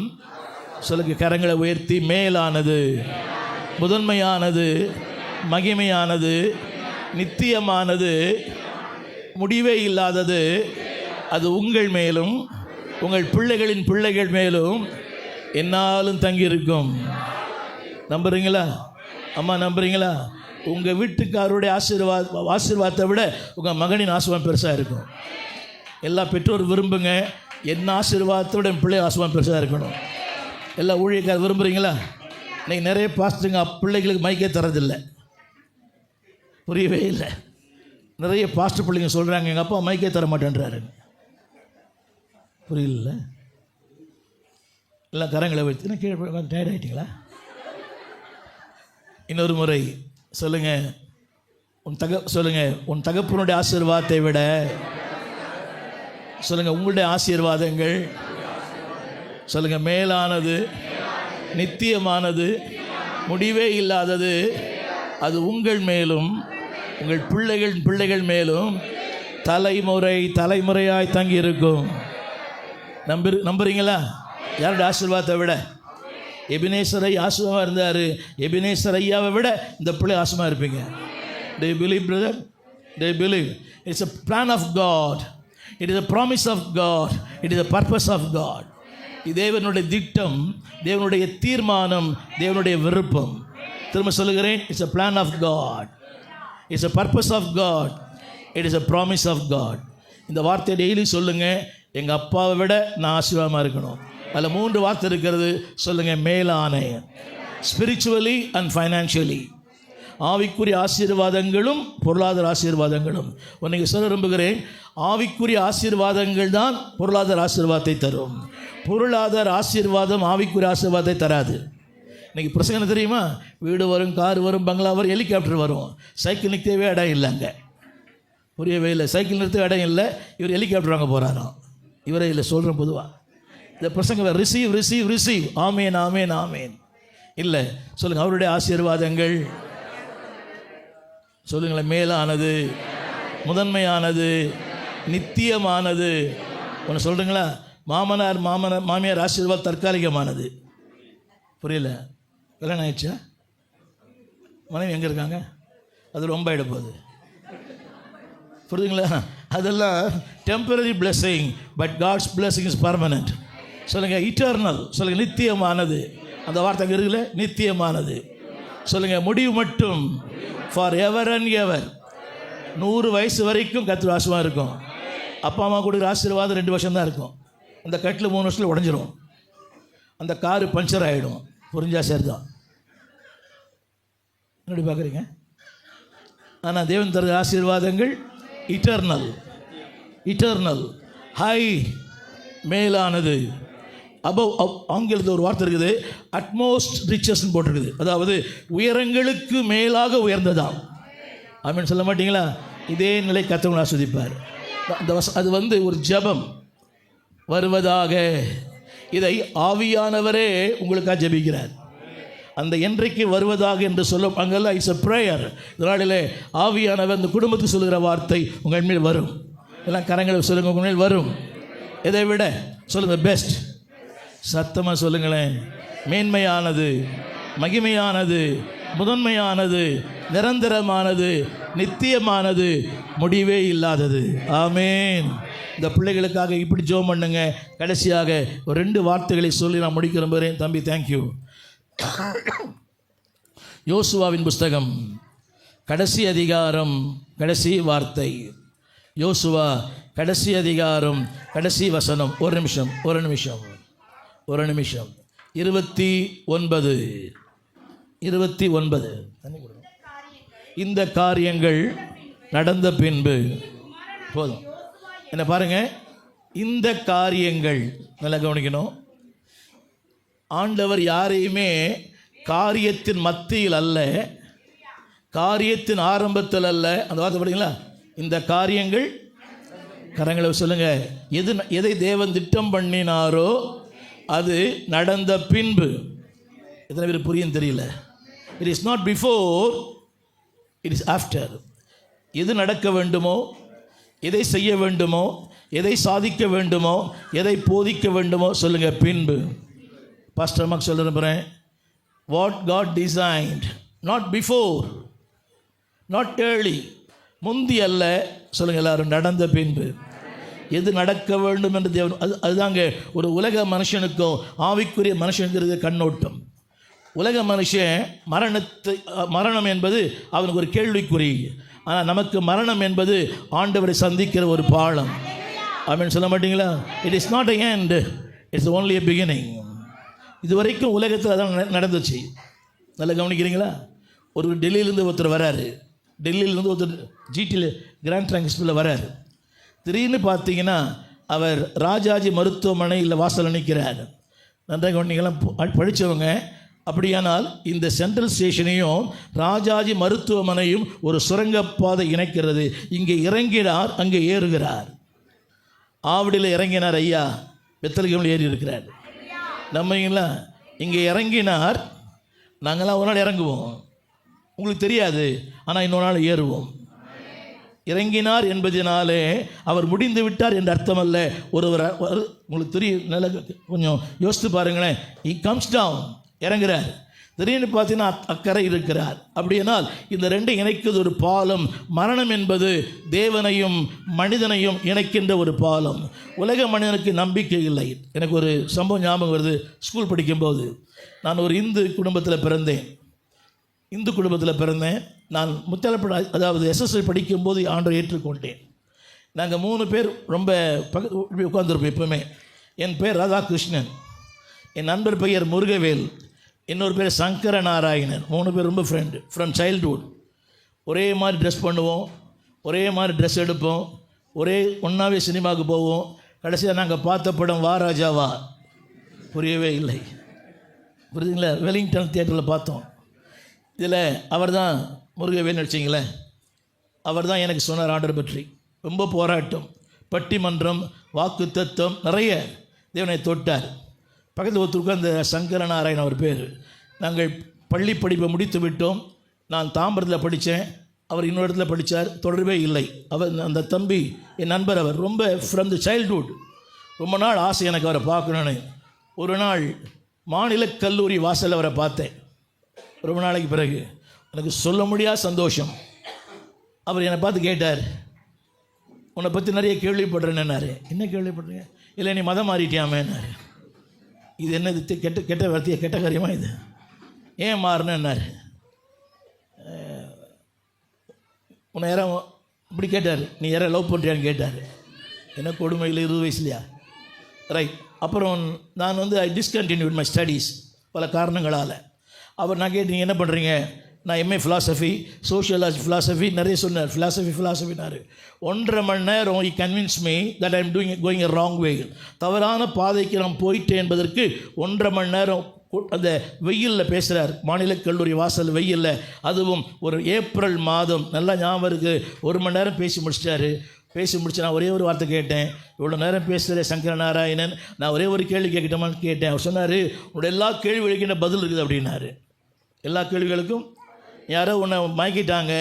சொல்லுங்கள் கரங்களை உயர்த்தி, மேலானது, முதன்மையானது, மகிமையானது, நித்தியமானது, முடிவே இல்லாதது. அது உங்கள் மேலும் உங்கள் பிள்ளைகளின் பிள்ளைகள் மேலும் என்னாலும் தங்கியிருக்கும். நம்புறீங்களா? அம்மா நம்புறீங்களா? உங்கள் வீட்டுக்காரருடைய ஆசீர்வாதத்தை விட உங்கள் மகனின் ஆசீர்வாதம் பெருசாக இருக்கும். எல்லா பெற்றோர் விரும்புங்க, என்ன ஆசீர்வாதத்தோட என் பிள்ளை ஆசீர்வாதம் பெருசாக இருக்கணும். எல்லா ஊழியக்காரர் விரும்புகிறீங்களா? இன்னைக்கு நிறைய பாஸ்டருங்க பிள்ளைகளுக்கு மைக்கே தரதில்லை. புரியவே இல்லை. நிறைய பாஸ்டர் பிள்ளைங்க சொல்கிறாங்க எங்கள் அப்பா மைக்கே தர மாட்டேன்றாரு. புரியல. எல்லாம் கரங்களை வச்சு கீழே டயர்ட் ஆகிட்டீங்களா? இன்னொரு முறை சொல்லுங்கள். சொல்லுங்கள், உன் தகப்பனுடைய ஆசீர்வாதத்தை விட சொல்லுங்கள் உங்களுடைய ஆசீர்வாதங்கள் சொல்லுங்கள் மேலானது, நித்தியமானது, முடிவே இல்லாதது. அது உங்கள் மேலும் உங்கள் பிள்ளைகள் மேலும் தலைமுறையாய் தங்கி இருக்கும். நம்புறீங்களா? யாருடைய ஆசீர்வாதத்தை விட? எபினேசர் ஐயா ஆசீர்வாதமாக இருந்தார். எபினேசர் ஐயாவை விட இந்த பிள்ளை ஆசீர்வாதமாக இருப்பீங்க. Do you believe, brother? Do you believe? It's a plan of God. It is a promise of God. It is a purpose of God. இது தேவனுடைய திட்டம், தேவனுடைய தீர்மானம், தேவனுடைய விருப்பம். திரும்ப சொல்லுகிறேன், it's a plan of God. It's a purpose of God. It is a promise of God. இந்த வார்த்தையை டெய்லி சொல்லுங்கள். எங்கள் அப்பாவை விட நான் ஆசீர்வாதமாக இருக்கணும். அதில் 3 வார்த்தை இருக்கிறது. சொல்லுங்கள், மேலான. Spiritually and financially. ஆவிக்குரிய ஆசீர்வாதங்களும் பொருளாதார ஆசீர்வாதங்களும். உன்னை சொல்ல விரும்புகிறேன், ஆவிக்குரிய ஆசீர்வாதங்கள் தான் பொருளாதார ஆசீர்வாதத்தை தரும். பொருளாதார ஆசீர்வாதம் ஆவிக்குரிய ஆசீர்வாதத்தை தராது. இன்றைக்கி பிரசங்கம் தெரியுமா? வீடு வரும், கார் வரும், பங்களா வரும், ஹெலிகாப்டர் வரும். சைக்கிள் நிற்கவே இடம் இல்லைங்க. புரியவே இல்லை. சைக்கிள் நிறுத்த இடம் இல்லை. இவர் ஹெலிகாப்டர் வாங்க போகிறாராம். இவரே இல்லை, சொல்கிறேன் பொதுவாக. இந்த பிரசங்க ரிசீவ் ரிசீவ் ரிசீவ், ஆமேன் ஆமேன் ஆமேன். இல்லை, சொல்லுங்கள், அவருடைய ஆசீர்வாதங்கள் சொல்லுங்களேன், மேலானது, முதன்மையானது, நித்தியமானது. ஒன்று சொல்கிறீங்களா? மாமியார் ஆசீர்வாதம் தற்காலிகமானது. புரியல. கல்யாணம் ஆயிடுச்சா? மனைவி எங்கே இருக்காங்க? அது ரொம்ப ஆகிடப்போகுது. புரியுதுங்களா? அதெல்லாம் temporary blessing, but God's blessing is permanent. சொல்லுங்கள், இட்டர்னல். சொல்லுங்கள், நித்தியமானது. அந்த வார்த்தை அங்கே இருக்குல்ல, நித்தியமானது. சொல்லுங்கள், முடிவு மட்டும், ஃபார் எவர் அண்ட் எவர். 100 வயசு வரைக்கும் கர்த்தர் ஆசீர்வாதம் இருக்கும். அப்பா அம்மா கொடுக்குற ஆசீர்வாதம் 2 வருஷம் தான் இருக்கும். அந்த கட்டில் 3 வருஷத்தில் உடஞ்சிரும். அந்த காரு பஞ்சர் ஆகிடும். புரிஞ்சா சரி தான். எப்படி பார்க்குறீங்க? ஆனால் தேவன் தருகிற ஆசீர்வாதங்கள் இட்டர்னல், இட்டர்னல், ஹை, மேலானது. ஆங்கிலத்தில் ஒரு வார்த்தை இருக்குது, அட்மோஸ்ட் ரிச்சஸ்ன்னு போட்டிருக்குது. அதாவது உயரங்களுக்கு மேலாக உயர்ந்ததாம். ஆமீன் சொல்ல மாட்டீங்களா? இதே நிலை கர்த்தர் ஆஸ்வதிப்பார். அது ஒரு ஜெபம் வருவதாக. இதை ஆவியானவரே உங்களுக்காக ஜெபிக்கிறார். அந்த என்றைக்கு வருவதாக என்று சொல்லும் அங்கெல்லாம் இட்ஸ் a prayer. இதனாலே ஆவியானவர் அந்த குடும்பத்துக்கு சொல்லுகிற வார்த்தை உங்கள் மேல் வரும். எல்லாம் கரங்களை சொல்லுங்கள், உங்கள் மேல் வரும். இதை விட சொல்லுங்கள், பெஸ்ட். சத்தமாக சொல்லுங்களேன். மேன்மையானது, மகிமையானது, முதன்மையானது, நிரந்தரமானது, நித்தியமானது, முடிவே இல்லாதது. ஆமேன். இந்த பிள்ளைகளுக்காக இப்படி ஜெபம் பண்ணுங்க. கடைசியாக ஒரு 2 வார்த்தைகளை சொல்லி நான் முடிக்க விரும்புகிறேன். தம்பி, தேங்க்யூ. யோசுவாவின் புஸ்தகம் கடைசி அதிகாரம், கடைசி வார்த்தை. யோசுவா கடைசி அதிகாரம், கடைசி வசனம். ஒரு நிமிஷம் 29. இந்த காரியங்கள் நடந்த பின்பு போதும். என்ன பாருங்க, இந்த காரியங்கள் நல்லா கவனிக்கணும். ஆண்டவர் யாரையுமே காரியத்தின் மத்தியில் அல்ல, காரியத்தின் ஆரம்பத்தில் அல்ல. அந்த வார்த்தை படிங்களா? இந்த காரியங்கள், கரங்களை சொல்லுங்க, எதை தேவன் திட்டம் பண்ணினாரோ அது நடந்த பின்பு. எத்தனை பேர் புரியும் தெரியல. It is not before, it is after. எது நடக்க வேண்டுமோ, எதை செய்ய வேண்டுமோ, எதை சாதிக்க வேண்டுமோ, எதை போதிக்க வேண்டுமோ சொல்லுங்கள், பின்பு. பாஸ்டர் அம்மாக்கு சொல்ல விரும்புகிறேன், what God designed, not before, not early. முந்தி அல்ல, சொல்லுங்கள் எல்லாரும், நடந்த பின்பு. எது நடக்க வேண்டும் என்று தேவன், அதுதாங்க ஒரு உலக மனுஷனுக்கும் ஆவிக்குரிய மனுஷனுக்கு கண்ணோட்டம். உலக மனுஷன் மரணம் என்பது அவனுக்கு ஒரு கேள்விக்குறி. ஆனால் நமக்கு மரணம் என்பது ஆண்டவரை சந்திக்கிற ஒரு பாலம். ஆமென் சொல்ல மாட்டீங்களா? It is not a end, it's only a beginning. இது வரைக்கும் உலகத்தில் அதான் நடந்துச்சு. நல்லா கவனிக்கிறீங்களா? ஒரு டெல்லியிலேருந்து ஒருத்தர் வராரு, டெல்லியிலேருந்து ஒருத்தர் ஜிடியில் கிராண்ட் ட்ரங்க் எக்ஸ்பிரஸில் வராரு. திடீர்னு பார்த்தீங்கன்னா அவர் ராஜாஜி மருத்துவமனையில் வாசல் நிற்கிறார். நன்றாக கவனிங்களாம் படித்தவங்க. அப்படியானால் இந்த சென்ட்ரல் ஸ்டேஷனையும் ராஜாஜி மருத்துவமனையும் ஒரு சுரங்கப்பாதை இணைக்கிறது. இங்கே இறங்கினார், அங்கே ஏறுகிறார். ஆவடியில் இறங்கினார் ஐயா, பெத்தலகேமில் ஏறி இருக்கிறார். நம்மங்களா இங்கே இறங்கினார், நாங்களாம் ஒரு நாள் இறங்குவோம், உங்களுக்கு தெரியாது, ஆனால் இன்னொரு நாள் ஏறுவோம். இறங்கினார் என்பதினாலே அவர் முடிந்து விட்டார் என்று அர்த்தம் அல்ல. ஒருவர் உங்களுக்கு தெரியும், நல்ல கொஞ்சம் யோசித்து பாருங்களேன். he comes down, இறங்குறார். திடீர்னு பார்த்தீங்கன்னா அக்கறை இருக்கிறார். அப்படியானால் இந்த ரெண்டும் இணைக்கிறது ஒரு பாலம். மரணம் என்பது தேவனையும் மனிதனையும் இணைக்கின்ற ஒரு பாலம். உலக மனிதனுக்கு நம்பிக்கை இல்லை. எனக்கு ஒரு சம்பவம் ஞாபகம் வருது. ஸ்கூல் படிக்கும்போது நான் ஒரு இந்து குடும்பத்தில் பிறந்தேன். நான் முத்தலப்பட, அதாவது எஸ்எஸ்எல் படிக்கும்போது ஆண்டை ஏற்றுக்கொண்டேன். நாங்கள் 3 பேர் ரொம்ப உட்காந்துருப்போம் எப்பவுமே. என் பேர் ராதாகிருஷ்ணன், என் நண்பர் பெயர் முருகவேல், இன்னொரு பேர் சங்கர நாராயணன். 3 பேர் ரொம்ப ஃப்ரெண்டு ஃப்ரம் சைல்டுஹுட். ஒரே மாதிரி ட்ரெஸ் பண்ணுவோம், ஒரே மாதிரி ட்ரெஸ் எடுப்போம், ஒரே ஒன்றாவே சினிமாவுக்கு போவோம். கடைசியாக நாங்கள் பார்த்த படம் வா ராஜா வா, புரியவே இல்லை. புரியுதுங்களா? வெலிங்டன் தியேட்டரில் பார்த்தோம். இதில் அவர் தான் முருகவேல் நடிச்சிங்களேன். அவர் தான் எனக்கு சொன்னார் ஆண்டர் பற்றி. ரொம்ப போராட்டம், பட்டிமன்றம், வாக்கு தத்துவம், நிறைய தேவனை தொட்டார். பக்கத்தில் ஒருத்தருக்கு அந்த சங்கர நாராயணன் அவர் பேர். நாங்கள் பள்ளி படிப்பை முடித்து விட்டோம். நான் தாம்பரத்தில் படித்தேன், அவர் இன்னொரு இடத்துல படித்தார், தொடர்பே இல்லை. அவர் அந்த தம்பி என் நண்பர், அவர் ரொம்ப ஃப்ரம் தி சைல்ட்ஹுட். ரொம்ப நாள் ஆசை எனக்கு அவரை பார்க்கணுன்னு. ஒரு நாள் மாநில கல்லூரி வாசலில் அவரை பார்த்தேன். ரொம்ப நாளைக்கு பிறகு எனக்கு சொல்ல முடியாத சந்தோஷம். அவர் என்னை பார்த்து கேட்டார், உன்னை பற்றி நிறைய கேள்விப்படுறேன்னாரு. என்ன கேள்விப்படுறீங்க? இல்லை நீ மதம் மாறிட்டியாமேன்னாரு. இது என்ன கெட்ட வார்த்தையா, கெட்ட காரியமாக இது? ஏன் மாறினேன்னாரு. உன்னை யாரும் இப்படி கேட்டார், நீ யாரை லவ் பண்ணுறியான்னு கேட்டார். என்ன கொடுமையில் 20 வயசுலையா? ரைட். அப்புறம் நான் ஐ டிஸ்கண்டினியூட் மை ஸ்டடீஸ் பல காரணங்களால். நான் கேட்டு நீங்கள் என்ன பண்ணுறீங்க? நான் எம்ஏ ஃபிலாசபி, சோஷியலாஜி ஃபிலாசபி நிறைய சொன்னார். ஃபிலாசபினாரு. 1.5 மணி நேரம் he convinced me that I am going a wrong way. தவறான பாதைக்கு நான் போயிட்டேன் என்பதற்கு 1.5 மணி நேரம் அந்த வெயிலில் பேசுகிறார். மாநில கல்லூரி வாசல் வெயிலில், அதுவும் ஒரு ஏப்ரல் மாதம். நல்லா ஞாபகம் இருக்குது. 1 மணி நேரம் பேசி முடிச்சிட்டாரு. பேசி முடிச்சு நான் ஒரே ஒரு வார்த்தை கேட்டேன், இவ்வளோ நேரம் பேசுகிற சங்கர நாராயணன், நான் ஒரே ஒரு கேள்வி கேட்கட்டோமான்னு கேட்டேன். அவர் சொன்னார், உன்னோட எல்லா கேள்விகளுக்கும் பதில் இருக்குது அப்படின்னாரு. எல்லா கேள்விகளுக்கும் யாரோ உன்னை மயக்கிட்டாங்க,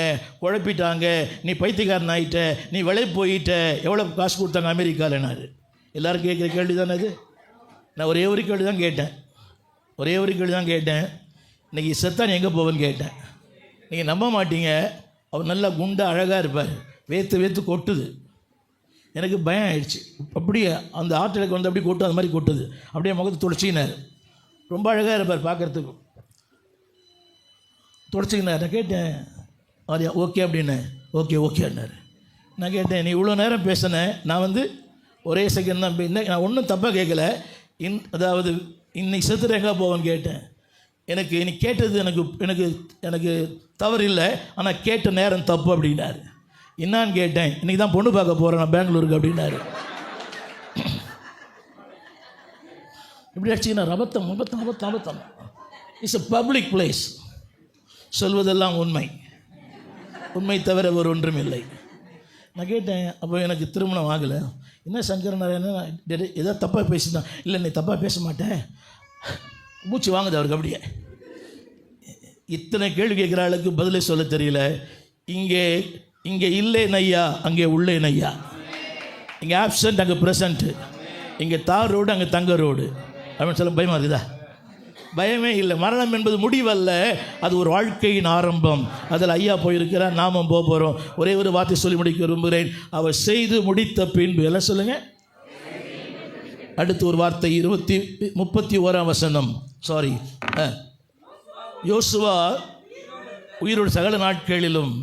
குழப்பிட்டாங்க, நீ பைத்தியக்காரன் ஆகிட்ட, நீ விலை போயிட்ட, எவ்வளோ காசு கொடுத்தாங்க அமெரிக்காவில்னாரு. எல்லோரும் கேட்குற கேள்வி தானே அது. நான் ஒரே ஒரு கேள்வி தான் கேட்டேன். இன்றைக்கி செத்தான் எங்கே போவேன்னு கேட்டேன். நீங்கள் நம்ப மாட்டீங்க, அவர் நல்லா குண்டாக அழகாக இருப்பார், வேத்து கொட்டுது. எனக்கு பயம் ஆயிடுச்சு. அப்படியே அந்த ஆற்றலுக்கு அப்படி கொட்டு, அது மாதிரி கொட்டுது. அப்படியே முகத்தை துடைச்சிக்கினார். ரொம்ப அழகாக இருப்பார் பார்க்குறதுக்கு. துடைச்சிக்கினார். நான் கேட்டேன், ஆரியா ஓகே அப்படின்னேன். ஓகேன்னாரு. நான் கேட்டேன், நீ இவ்வளோ நேரம் பேசினேன், நான் ஒரே செகண்ட் தான் நான் ஒன்றும் தப்பாக கேட்கல. அதாவது இன்னைக்கு செத்துட்டு எங்கே போவேன்னு கேட்டேன். நீ கேட்டது எனக்கு தவறு இல்லை, ஆனால் கேட்ட நேரம் தப்பு அப்படின்னாரு. என்னான்னு கேட்டேன். இன்றைக்கி தான் பொண்ணு பார்க்க போகிறேன் நான் பெங்களூருக்கு அப்படின்னாரு. இப்படி அடிச்சிங்கன்னா அபத்தம். It's a public place. சொல்வதெல்லாம் உண்மை தவிர ஒரு ஒன்றும் இல்லை. நான் கேட்டேன், அப்போ எனக்கு திருமணம் ஆகலை. என்ன சங்கரநாராயணன் ஏதோ தப்பாக பேசிதான்? இல்லை நீ தப்பாக பேச மாட்டேன். மூச்சு வாங்குது அவருக்கு. அப்படியே இத்தனை கேள்வி கேட்குற ஆளுக்கு பதிலே சொல்ல தெரியல. இங்கே இல்லை நையா, அங்கே உள்ளே நையா. இங்கே ஆப்சண்ட், அங்கே ப்ரெசண்ட்டு. இங்கே தார் ரோடு, அங்கே தங்க ரோடு அப்படின்னு சொல்ல பயமாக இருக்குதா? பயமே இல்லை. மரணம் என்பது முடிவல்ல, அது ஒரு வாழ்க்கையின் ஆரம்பம். அதில் ஐயா போயிருக்கிறார், நாமும் போக போகிறோம். ஒரே ஒரு வார்த்தை சொல்லி முடிக்க விரும்புகிறேன். அவர் செய்து முடித்த பின்பு எல்லாம் சொல்லுங்கள். அடுத்து ஒரு வார்த்தை 31ஆம் வசனம். சாரி, யோசுவா உயிரோடு சகல நாட்களிலும்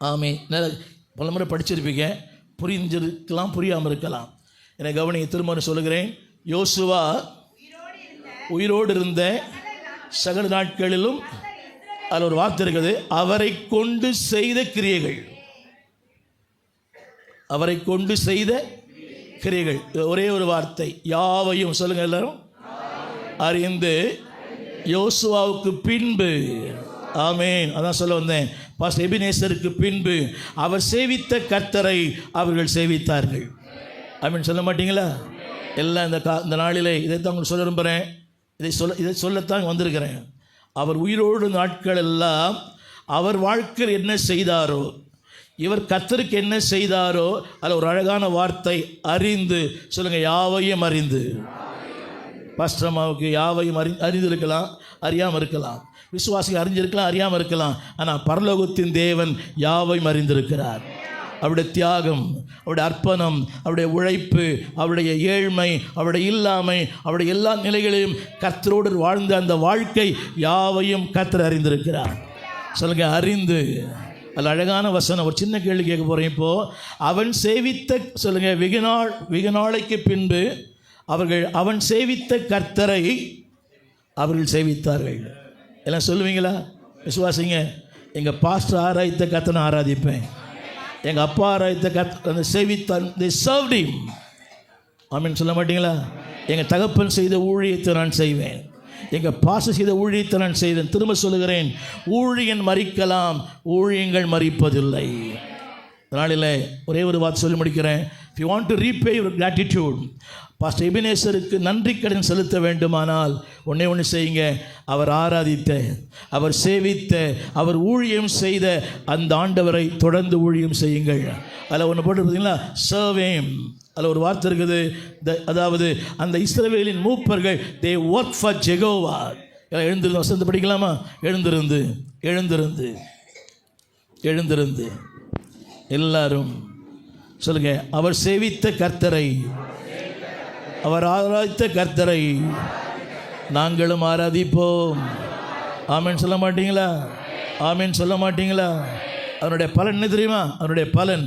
ஆமே. பல முறை படிச்சிருப்பீங்க, புரிஞ்சிருக்கலாம், புரியாமல் இருக்கலாம். என்னை கவனிங்க, திரும்ப சொல்லுகிறேன். யோசுவா உயிரோடு இருந்த சகல நாட்களிலும் அதில் ஒரு வார்த்தை இருக்குது, அவரை கொண்டு செய்த கிரியைகள். அவரை கொண்டு செய்த கிரியைகள். ஒரே ஒரு வார்த்தை, யாவையும் சொல்லுங்க எல்லாரும், அறிந்து யோசுவாவுக்கு பின்பு. ஆமென். அதான் சொல்ல வந்தேன். பாஸ்டர் எபினேசருக்கு பின்பு அவர் சேவித்த கர்த்தரை அவர்கள் சேவித்தார்கள். ஆமென் சொல்ல மாட்டீங்களா? எல்லாம் இந்த நாளிலே இதைத்தான் உங்களுக்கு சொல்ல விரும்புகிறேன். இதை சொல்லத்தான் வந்திருக்கிறேன். அவர் உயிரோடு நாட்கள் எல்லாம் அவர் வாழ்க்கையில் என்ன செய்தாரோ, இவர் கர்த்தருக்கு என்ன செய்தாரோ, அதில் ஒரு அழகான வார்த்தை, அறிந்து. சொல்லுங்கள், யாவையும் அறிந்து. பாஸ்டர்மாவுக்கு யாவையும் அறிந்திருக்கலாம், அறியாமல் இருக்கலாம். விசுவாசிகள் அறிஞ்சிருக்கலாம், அறியாமல் இருக்கலாம். ஆனால் பரலோகத்தின் தேவன் யாவையும் அறிந்திருக்கிறார். அவருடைய தியாகம், அவருடைய அர்ப்பணம், அவருடைய உழைப்பு, அவருடைய ஏழ்மை, அவருடைய இல்லாமை, அவருடைய எல்லா நிலைகளையும் கர்த்தரோடு வாழ்ந்த அந்த வாழ்க்கை யாவையும் கர்த்தர் அறிந்திருக்கிறார். சொல்லுங்க, அறிந்து. அது அழகான வசனம். ஒரு சின்ன கேள்வி கேட்க போகிறேன் இப்போது. அவன் சேவித்த, சொல்லுங்க, வெகு நாளைக்கு பின்பு அவன் சேவித்த கர்த்தரை அவர்கள் சேவித்தார்கள். எல்லாம் சொல்லுவீங்களா? விசுவாசிங்க. எங்கள் பாஸ்டர் ஆராய்த்த கர்த்தனை ஆராதிப்பேன். எங்கள் அப்பா ஆராய்த்த கர்த்தனை சேவித்தான். they served him. ஆமென் சொல்ல மாட்டீங்களா? எங்கள் தகப்பன் செய்த ஊழியத்தை நான் செய்வேன். எங்கள் பாஸ்டர் செய்த ஊழியத்தை நான் செய்தேன். திரும்ப சொல்லுகிறேன், ஊழியன் மரிக்கலாம், ஊழியங்கள் மரிப்பதில்லை. அதனால ஒரே ஒரு வார்த்தை சொல்லி முடிக்கிறேன். if you want to repay your gratitude, pastor எபினேசருக்கு நன்றி கடன் செலுத்த வேண்டுமானால் ஒன்று செய்யுங்க. அவர் ஆராதித்த, அவர் சேவித்த, அவர் ஊழியம் செய்த அந்த ஆண்டவரை தொடர்ந்து ஊழியம் செய்யுங்கள். அதில் ஒன்று போட்டு பார்த்தீங்களா, சர்வேம். அதில் ஒரு வார்த்தை இருக்குது, அதாவது அந்த இஸ்ரவேலின் மூப்பர்கள் they work for Jehovah. எழுந்திருந்து வசந்த படிக்கலாமா? எழுந்திருந்து எல்லாரும் சொல்லுங்க, அவர் சேவித்த கர்த்தரை, அவர் ஆராய்த்த கர்த்தரை நாங்களும் ஆராதிப்போம். ஆமென் சொல்ல மாட்டீங்களா? ஆமென் சொல்ல மாட்டீங்களா? அதனுடைய பலன் என்ன தெரியுமா? அதனுடைய பலன்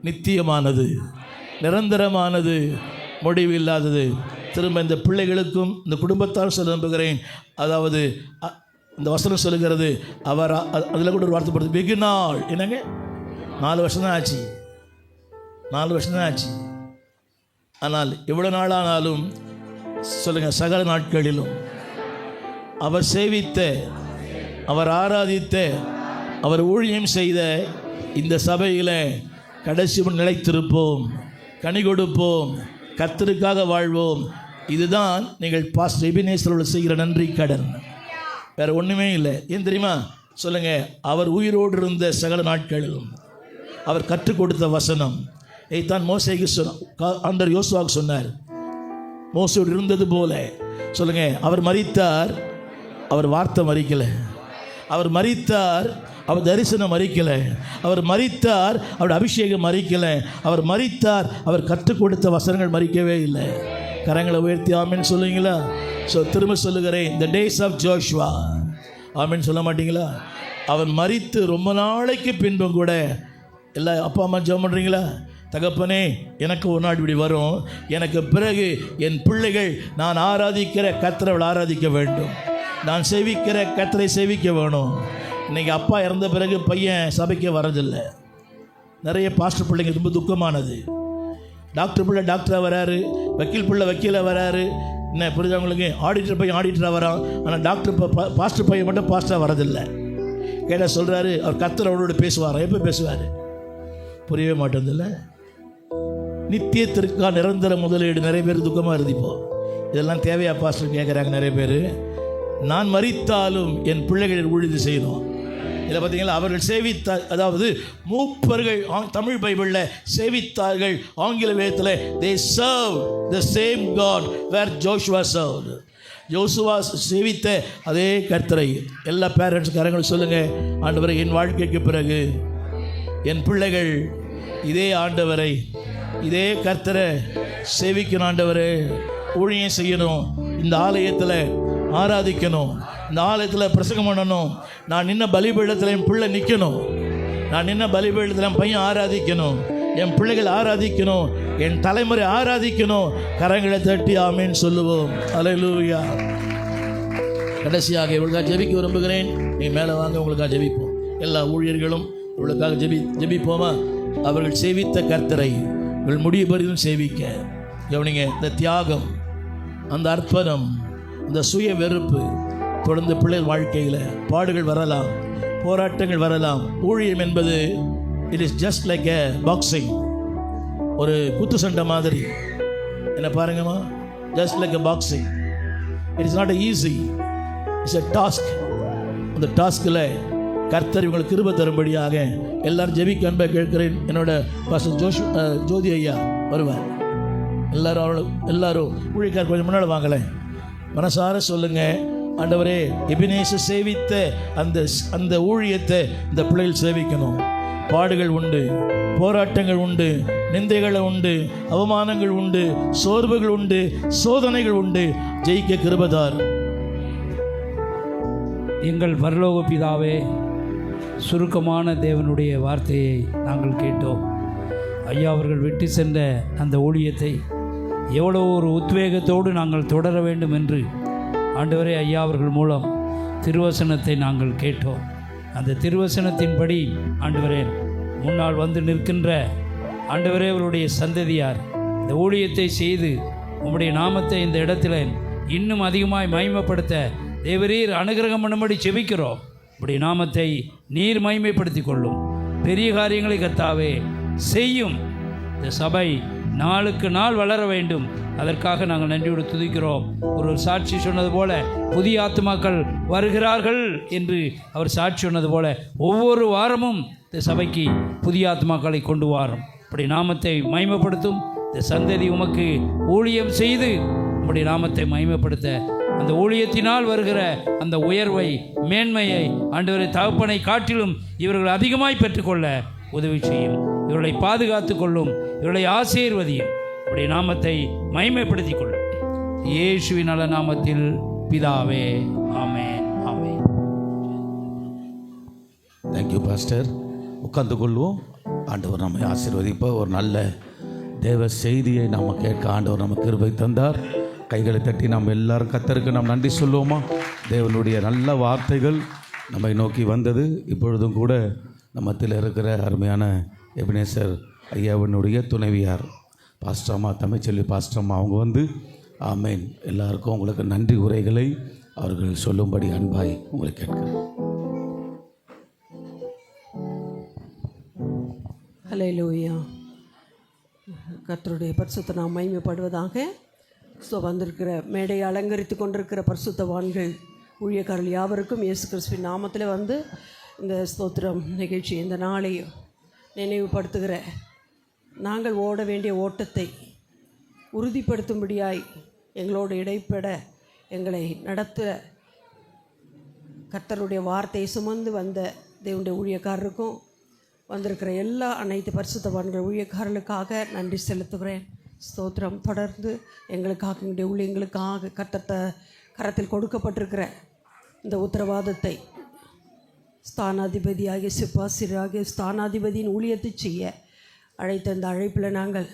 நித்தியமானது, நிரந்தரமானது, முடிவு இல்லாதது. திரும்ப இந்த பிள்ளைகளுக்கும் இந்த குடும்பத்தால் சொல்ல நம்புகிறேன். அதாவது இந்த வசனம் சொல்லுகிறது, அவர் அதில் கூட ஒரு வார்த்தை போடுறது, வெகு நாள். என்னங்க, 4 வருஷம் தான் ஆச்சு, 4 வருஷம் தான் ஆச்சு. ஆனால் எவ்வளோ நாளானாலும் சொல்லுங்கள், சகல நாட்களிலும் அவர் சேவித்த, அவர் ஆராதித்த, அவர் ஊழியம் செய்த இந்த சபையில் கடைசி நிலைத்திருப்போம், கனி கொடுப்போம், கர்த்தருக்காக வாழ்வோம். இதுதான் நீங்கள் பாஸ்டர் எபினேசரோடு செய்கிற நன்றி கடன். வேறு ஒன்றுமே இல்லை. ஏன் தெரியுமா? சொல்லுங்கள், அவர் உயிரோடு இருந்த சகல நாட்களிலும் அவர் கற்றுக் கொடுத்த வசனம் தான் மோசேக்கு ஆண்டவர் யோசுவாவுக்கு சொன்னார். மோசேயோடு இருந்தது போல சொல்லுங்க, அவர் மரித்தார், அவர் வார்த்தை மரிக்கலை. அவர் மரித்தார், அவர் தரிசனம் மரிக்கலை. அவர் மரித்தார், அவருடைய அபிஷேகம் மரிக்கலை. அவர் மரித்தார், அவர் கற்றுக் கொடுத்த வசனங்கள் மரிக்கவே இல்லை. கரங்களை உயர்த்தி ஆமென் சொல்லுவீங்களா? திரும்ப சொல்லுகிறேன், the days of Joshua. ஆமென் சொல்ல மாட்டீங்களா? அவன் மரித்து ரொம்ப நாளைக்கு பின்பும் கூட எல்லா அப்பா அம்மா ஜெபம் பண்ணுறீங்களா? தகப்பனே, எனக்கு ஒரு நாள் இப்படி வரும், எனக்கு பிறகு என் பிள்ளைகள் நான் ஆராதிக்கிற கர்த்தரை ஆராதிக்க வேண்டும், நான் சேவிக்கிற கர்த்தரை சேவிக்க வேணும். இன்றைக்கி அப்பா இறந்த பிறகு பையன் சபைக்க வரதில்லை. நிறைய பாஸ்டர் பிள்ளைங்க ரொம்ப துக்கமானது. டாக்டர் பிள்ளை டாக்டராக வராரு, வக்கீல் பிள்ளை வக்கீலாக வராரு. என்ன புரிஞ்சவங்களுக்கு? ஆடிட்டர் பையன் ஆடிட்டராக வரான். ஆனால் டாக்டர் பாஸ்டர் பையன் மட்டும் பாஸ்டராக வரதில்லை. கேட்டால் சொல்கிறாரு, அவர் கர்த்தர் அவரோடு பேசுவார். எப்போ பேசுவார்? புரியவே மாட்டேதில்ல. நித்தியத்திற்காக நிரந்தர முதலீடு. நிறைய பேர் துக்கமாக இருந்திப்போ. இதெல்லாம் தேவையா பாஸ்டர் கேட்குறாங்க நிறைய பேர். நான் மரித்தாலும் என் பிள்ளைகளின் ஊழியத்தை செய்யணும். இதில் பார்த்தீங்களா, அவர்கள் சேவித்தார். அதாவது மூப்பர்கள் தமிழ் பைபிளில் சேவித்தார்கள், ஆங்கில வேதத்தில் they serve the same God where Joshua served. யோசுவா சேவித்த அதே கர்த்தரை. எல்லா பேரண்ட்ஸ் காரங்களும் சொல்லுங்கள், ஆண்டவரை, என் வாழ்க்கைக்கு பிறகு என் பிள்ளைகள் இதே ஆண்டவரை, இதே கர்த்தரை சேவிக்கணும். ஆண்டவரே, ஊழியம் செய்யணும், இந்த ஆலயத்தில் ஆராதிக்கணும், இந்த ஆலயத்தில் பிரசங்கம் பண்ணணும். நான் நின்ன பலிபீடத்தில் என் பிள்ளை நிற்கணும், நான் நின்ன பலிபீடத்தில் என் பையன் ஆராதிக்கணும், என் பிள்ளைகள் ஆராதிக்கணும், என் தலைமுறை ஆராதிக்கணும். கரங்களை தட்டி ஆமேன் சொல்லுவோம். அல்லேலூயா. கடைசியாக இவளுக்காக ஜெபிக்க விரும்புகிறேன். நீ மேலே வாங்க, உங்களுக்காக ஜெபிப்போம். எல்லா ஊழியர்களும் இவளுக்காக ஜெபிப்போமா? அவர்கள் சேவித்த கர்த்தரை இவள் முடிவு பரிதும் சேவிக்க. கவனிங்க, இந்த தியாகம், அந்த அர்ப்பணம், அந்த சுய வெறுப்பு தொடர்ந்து பிள்ளைகள் வாழ்க்கையில் பாடுகள் வரலாம், போராட்டங்கள் வரலாம். ஊழியம் என்பது it is just like a boxing, ஒரு குத்து சண்டை மாதிரி. என்ன பாருங்கம்மா, just like a boxing. It is not easy, it's a task. அந்த டாஸ்கில் கர்த்தர் இவங்களுக்கு கிருபை தரும்படியாக எல்லாரும் ஜெபிக்க அன்பை கேட்கிறேன். என்னோட பாஸ்டர் ஜோதி ஐயா வருவார். எல்லாரும் ஊழியக்கார் கொஞ்சம் முன்னால் வாங்கலை, மனசார சொல்லுங்க, ஆண்டவரே எபினேசர் சேவித்த அந்த ஊழியத்தை இந்த பிள்ளைகள் சேவிக்கணும். பாடுகள் உண்டு, போராட்டங்கள் உண்டு, நிந்தைகள் உண்டு, அவமானங்கள் உண்டு, சோர்வுகள் உண்டு, சோதனைகள் உண்டு. ஜெயிக்க கிருபைதார். எங்கள் பரலோக பிதாவே, சுருக்கமான தேவனுடைய வார்த்தையை நாங்கள் கேட்டோம். ஐயா அவர்கள் விட்டு சென்ற அந்த ஊழியத்தை எவ்வளோ ஒரு உத்வேகத்தோடு நாங்கள் தொடர வேண்டும் என்று ஆண்டவரே ஐயா அவர்கள் மூலம் திருவசனத்தை நாங்கள் கேட்டோம். அந்த திருவசனத்தின்படி ஆண்டவரே முன்னால் வந்து நிற்கின்ற ஆண்டவரே அவருடைய சந்ததியார் இந்த ஊழியத்தை செய்து உம்முடைய நாமத்தை இந்த இடத்துல இன்னும் அதிகமாய் மகிமைப்படுத்த தேவரீர் அனுகிரகம் பண்ணும்படி செபிக்கிறோம். உம்முடைய நாமத்தை நீர் மகிமைப்படுத்தி கொள்ளும். பெரிய காரியங்களை கர்த்தாவே செய்யும். இந்த சபை நாளுக்கு நாள் வளர வேண்டும். அதற்காக நாங்கள் நன்றியோடு துதிக்கிறோம். ஒரு சாட்சி சொன்னது போல புதிய ஆத்துமாக்கள் வருகிறார்கள் என்று அவர் சாட்சி சொன்னது போல ஒவ்வொரு வாரமும் இந்த சபைக்கு புதிய ஆத்துமாக்களை கொண்டு வாரும். இப்படி நாமத்தை மகிமைப்படுத்தும். இந்த சந்ததி உமக்கு ஊழியம் செய்து உம்முடைய நாமத்தை மகிமைப்படுத்த அந்த ஊழியத்தினால் வருகிற அந்த உயர்வை, மேன்மையை ஆண்டவரை தகப்பனை காட்டிலும் இவர்கள் அதிகமாய் பெற்றுக்கொள்ள உதவி செய்யும். இவர்களை பாதுகாத்து கொள்ளும். இவர்களை ஆசீர்வதியும். உடைய நாமத்தை மகிமைப்படுத்திக் கொள்ளும். இயேசுவின் நல்ல நாமத்தில் பிதாவே, ஆமென், ஆமென். Thank you pastor. உட்கார்ந்து கொள்வோம். ஆண்டவர் நம்மை ஆசீர்வதிப்ப ஒரு நல்ல தேவ செய்தியை நாம் கேட்க ஆண்டவர் நமக்கு கிருபை தந்தார். கைகளை தட்டி நாம் எல்லாரும் கர்த்தருக்கு நாம் நன்றி சொல்லுவோமா? தேவனுடைய நல்ல வார்த்தைகள் நம்மை நோக்கி வந்தது. இப்பொழுதும் கூட நம்மத்தில் இருக்கிற அருமையான எபினேசர் ஐயாவினுடைய துணைவியார் பாஸ்டர்மா, தமிழ்ச்செல்வி பாஸ்டர்மா அவங்க வந்து ஆமேன் எல்லாருக்கும் உங்களுக்கு நன்றி உரைகளை அவர்கள் சொல்லும்படி அன்பாய் உங்களை கேட்கிறேன். ஹல்லேலூயா. கர்த்தருடைய பரிசுத்த நாம் மகிமைப்படுவதாக. வந்திருக்கிற மேடையை அலங்கரித்து கொண்டிருக்கிற பரிசுத்தவான்கள் ஊழியக்காரர்கள் யாவருக்கும் இயேசு கிறிஸ்துவின் நாமத்தில் வந்து இந்த ஸ்தோத்திரம் நிகழ்ச்சி இந்த நாளை நினைவுபடுத்துகிற நாங்கள் ஓட வேண்டிய ஓட்டத்தை உறுதிப்படுத்தும்படியாய் எங்களோடு இடைப்பட எங்களை நடத்த கர்த்தருடைய வார்த்தையை சுமந்து வந்த தேவனுடைய ஊழியக்காரருக்கும் வந்திருக்கிற எல்லா அனைத்து பரிசுத்தவான்கள் ஊழியக்காரர்களுக்காக நன்றி செலுத்துகிறேன். ஸ்தோத்திரம். தொடர்ந்து எங்களுக்காக எங்களுடைய ஊழியங்களுக்காக கரத்தில் கொடுக்கப்பட்டிருக்கிற இந்த உத்தரவாதத்தை ஸ்தானாதிபதியாகிய சிப்பாசிரியராகிய ஸ்தானாதிபதியின் ஊழியத்தை செய்ய அழைத்த இந்த அழைப்பில் நாங்கள்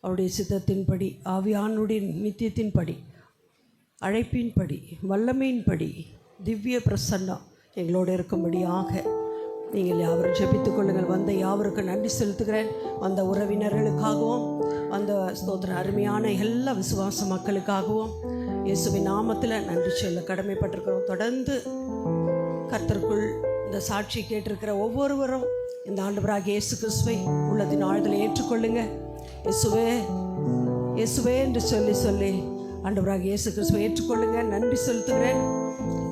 அவருடைய சித்தத்தின்படி, ஆவியானுடைய நித்தியத்தின்படி, அழைப்பின்படி, வல்லமையின்படி, திவ்ய பிரசன்னம் எங்களோடு இருக்கும்படியாக நீங்கள் யாவரும் ஜெபித்துக் கொள்ளுங்கள். வந்த யாவருக்கும் நன்றி செலுத்துகிறேன். வந்த உறவினர்களுக்காகவும் வந்த ஸ்தோத்திர அருமையான எல்லா விசுவாச மக்களுக்காகவும் இயேசுவின் நாமத்தில் நன்றி சொல்ல கடமைப்பட்டிருக்கிறோம். தொடர்ந்து கர்த்தருக்குள் இந்த சாட்சி கேட்டிருக்கிற ஒவ்வொருவரும் இந்த ஆண்டவராகிய இயேசு கிறிஸ்துவை உள்ளத்தின் ஆழ்தலை ஏற்றுக்கொள்ளுங்க. இயேசுவே இயேசுவே என்று சொல்லி ஆண்டவராகிய இயேசு கிறிஸ்துவை ஏற்றுக்கொள்ளுங்க. நன்றி செலுத்துகிறேன்.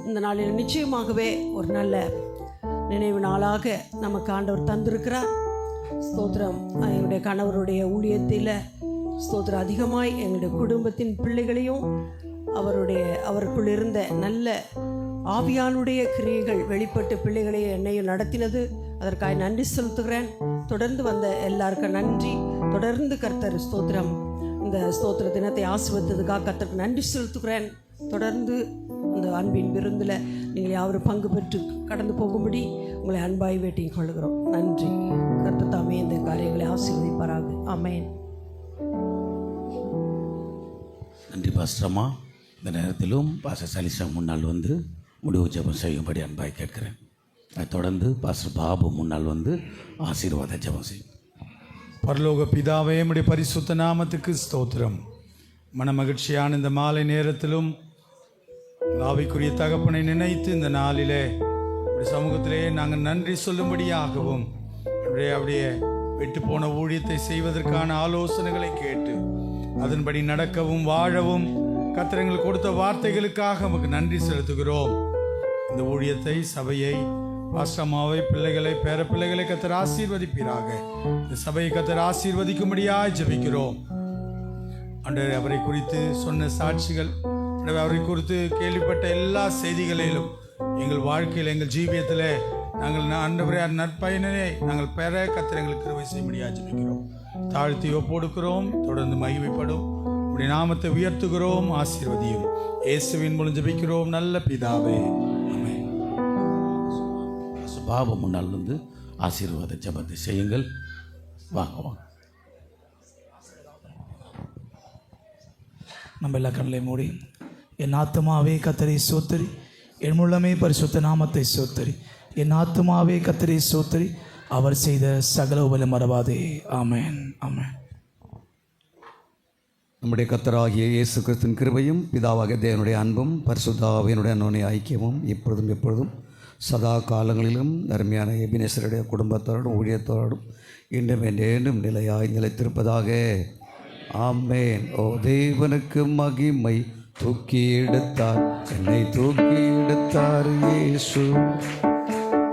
இந்த நாளில் நிச்சயமாகவே ஒரு நல்ல நினைவு நாளாக நமக்கு ஆண்டவர் தந்திருக்கிறார். ஸ்தோத்திரம். என்னுடைய கணவருடைய ஊழியத்தில் ஸ்தோத்திரம் அதிகமாய் எங்களுடைய குடும்பத்தின் பிள்ளைகளையும் அவருக்குள் இருந்த நல்ல ஆவியானுடைய கிரியைகள் வெளிப்பட்டு பிள்ளைகளையும் என்னையும் நடத்தினது. அதற்காக நன்றி செலுத்துகிறேன். தொடர்ந்து வந்த எல்லாருக்கும் நன்றி. தொடர்ந்து கர்த்தர் ஸ்தோத்திரம் இந்த ஸ்தோத்திர தினத்தை ஆசீர்வதித்ததுக்காக கர்த்தருக்கு நன்றி செலுத்துகிறேன். தொடர்ந்து அந்த அன்பின் விருந்தில் நீங்கள் யாவரும் பங்கு பெற்று கடந்து போகும்படி உங்களை அன்பாய் வேட்டிக் கொள்கிறோம். நன்றி. கர்த்தர் தாமே இந்த காரியங்களை ஆசீர்வதிப்பாராக. ஆமென். நன்றி பாஸ்டர்மா. இந்த நேரத்திலும் பாஸ்டர் சலிசா முன்னால் வந்து முடிவு ஜெபம் செய்யும்படி அன்பாய் கேட்கிறேன். அதை தொடர்ந்து பாஸ்டர் பாபு முன்னால் வந்து ஆசீர்வாத ஜெபம் செய்யும். பரலோக பிதாவே, உம்முடைய பரிசுத்த நாமத்துக்கு ஸ்தோத்திரம். மனமகிழ்ச்சியான இந்த மாலை நேரத்திலும் ஆவிக்குரிய தகப்பனை நினைத்து இந்த நாளிலே சமூகத்திலே நாங்கள் நன்றி சொல்லும்படியாகவும் அப்படியே விட்டு போன ஊழியத்தை செய்வதற்கான ஆலோசனைகளை கேட்டு அதன்படி நடக்கவும் வாழவும் கர்த்தர் எங்களுக்கு கொடுத்த வார்த்தைகளுக்காக நமக்கு நன்றி செலுத்துகிறோம். இந்த ஊழியத்தை, சபையை, பாஸ்டமாவை, பிள்ளைகளை, பேர பிள்ளைகளை கர்த்தர் ஆசீர்வதிப்பீராக. இந்த சபையை கர்த்தர் ஆசீர்வதிக்கும்படியாய் ஜெபிக்கிறோம். ஆண்டவரே, அவரை குறித்து சொன்ன சாட்சிகள், அவரை குறித்து கேள்விப்பட்ட எல்லா செய்திகளிலும் எங்கள் வாழ்க்கையில், எங்கள் ஜீவியத்தில் நாங்கள் ஆண்டவரே நற்பயனை நாங்கள் பெற கர்த்தர் எங்களுக்கு கிருபை செய்யும்படியாக ஜெபிக்கிறோம். தாழ்த்தி ஒப்புக்கொடுக்கிறோம். தொடர்ந்து மகிமைப்படும் உம்முடைய நாமத்தை உயர்த்துகிறோம். ஆசீர்வதியும். இயேசுவின் மூலம் ஜெபிக்கிறோம் நல்ல பிதாவே, ஆமென். பாபு முன்னால் வந்து ஆசீர்வாத ஜெபத்தை செய்யுங்கள். வாங்க. நம்ம எல்லா கண்களை மூடி, என் ஆத்துமாவே கர்த்தரை ஸ்தோத்திரி, என் முள்ளமே பரிசுத்த நாமத்தை ஸ்தோத்திரி, என் ஆத்துமாவே கர்த்தரை ஸ்தோத்திரி, அவர் செய்த சகல உபலம் மறவாதே. ஆமென், ஆமென். நம்முடைய கர்த்தராகிய இயேசு கிறிஸ்துவின் கிருபையும் பிதாவாகிய தேவனுடைய அன்பும் பரிசுத்த ஆவியினுடைய அன்பின் ஐக்கியமும் இப்பொழுதும் எப்பொழுதும் சதா காலங்களிலும் அருமையான எபினேசருடைய குடும்பத்தோடும் ஊழியத்தோடும் இன்றும் என்றும் நிலையாய் நிலைத்திருப்பதாக. ஆமென். ஓ தேவனுக்கு மகிமை. தூக்கி எடுத்தார், என்னை தூக்கி எடுத்தார் இயேசு.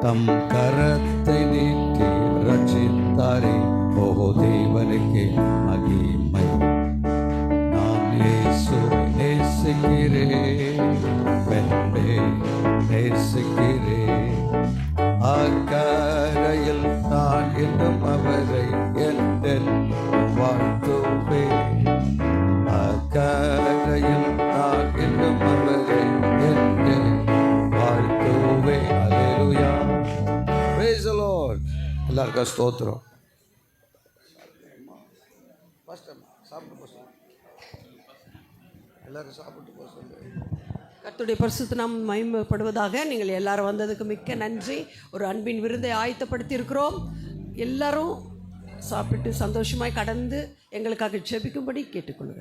தம் கரத்தை நீட்டி ரட்சித்தாரே. ஓ தேவனுக்கு மகிமை. நான் இயேசுவை நேசிக்கிறேன், நேசிக்கிறேன். அக்கரையில் நான் இன்னும் அவரை என்றென்றும் வாழ்த்துவேன். அக்கரையில் நான் இன்னும் அவரை என்றென்றும் வாழ்த்துவேன். அல்லேலூயா. Praise the Lord. எல்லாருக்கும் ஸ்தோத்திரம். எல்லாரும் சாப்பிட்டு போக சொல்லு. கர்த்தருடைய பரிசுத்த நாமம் மகிமைப்படுவதாக. நீங்கள் எல்லாரும் வந்ததுக்கு மிக்க நன்றி. ஒரு அன்பின் விருந்தை ஆயத்தப்படுத்தி இருக்கிறோம். எல்லாரும் சாப்பிட்டு சந்தோஷமாய் கடந்து எங்களுக்காக ஜெபிக்கும்படி கேட்டுக்கொள்கிறேன்.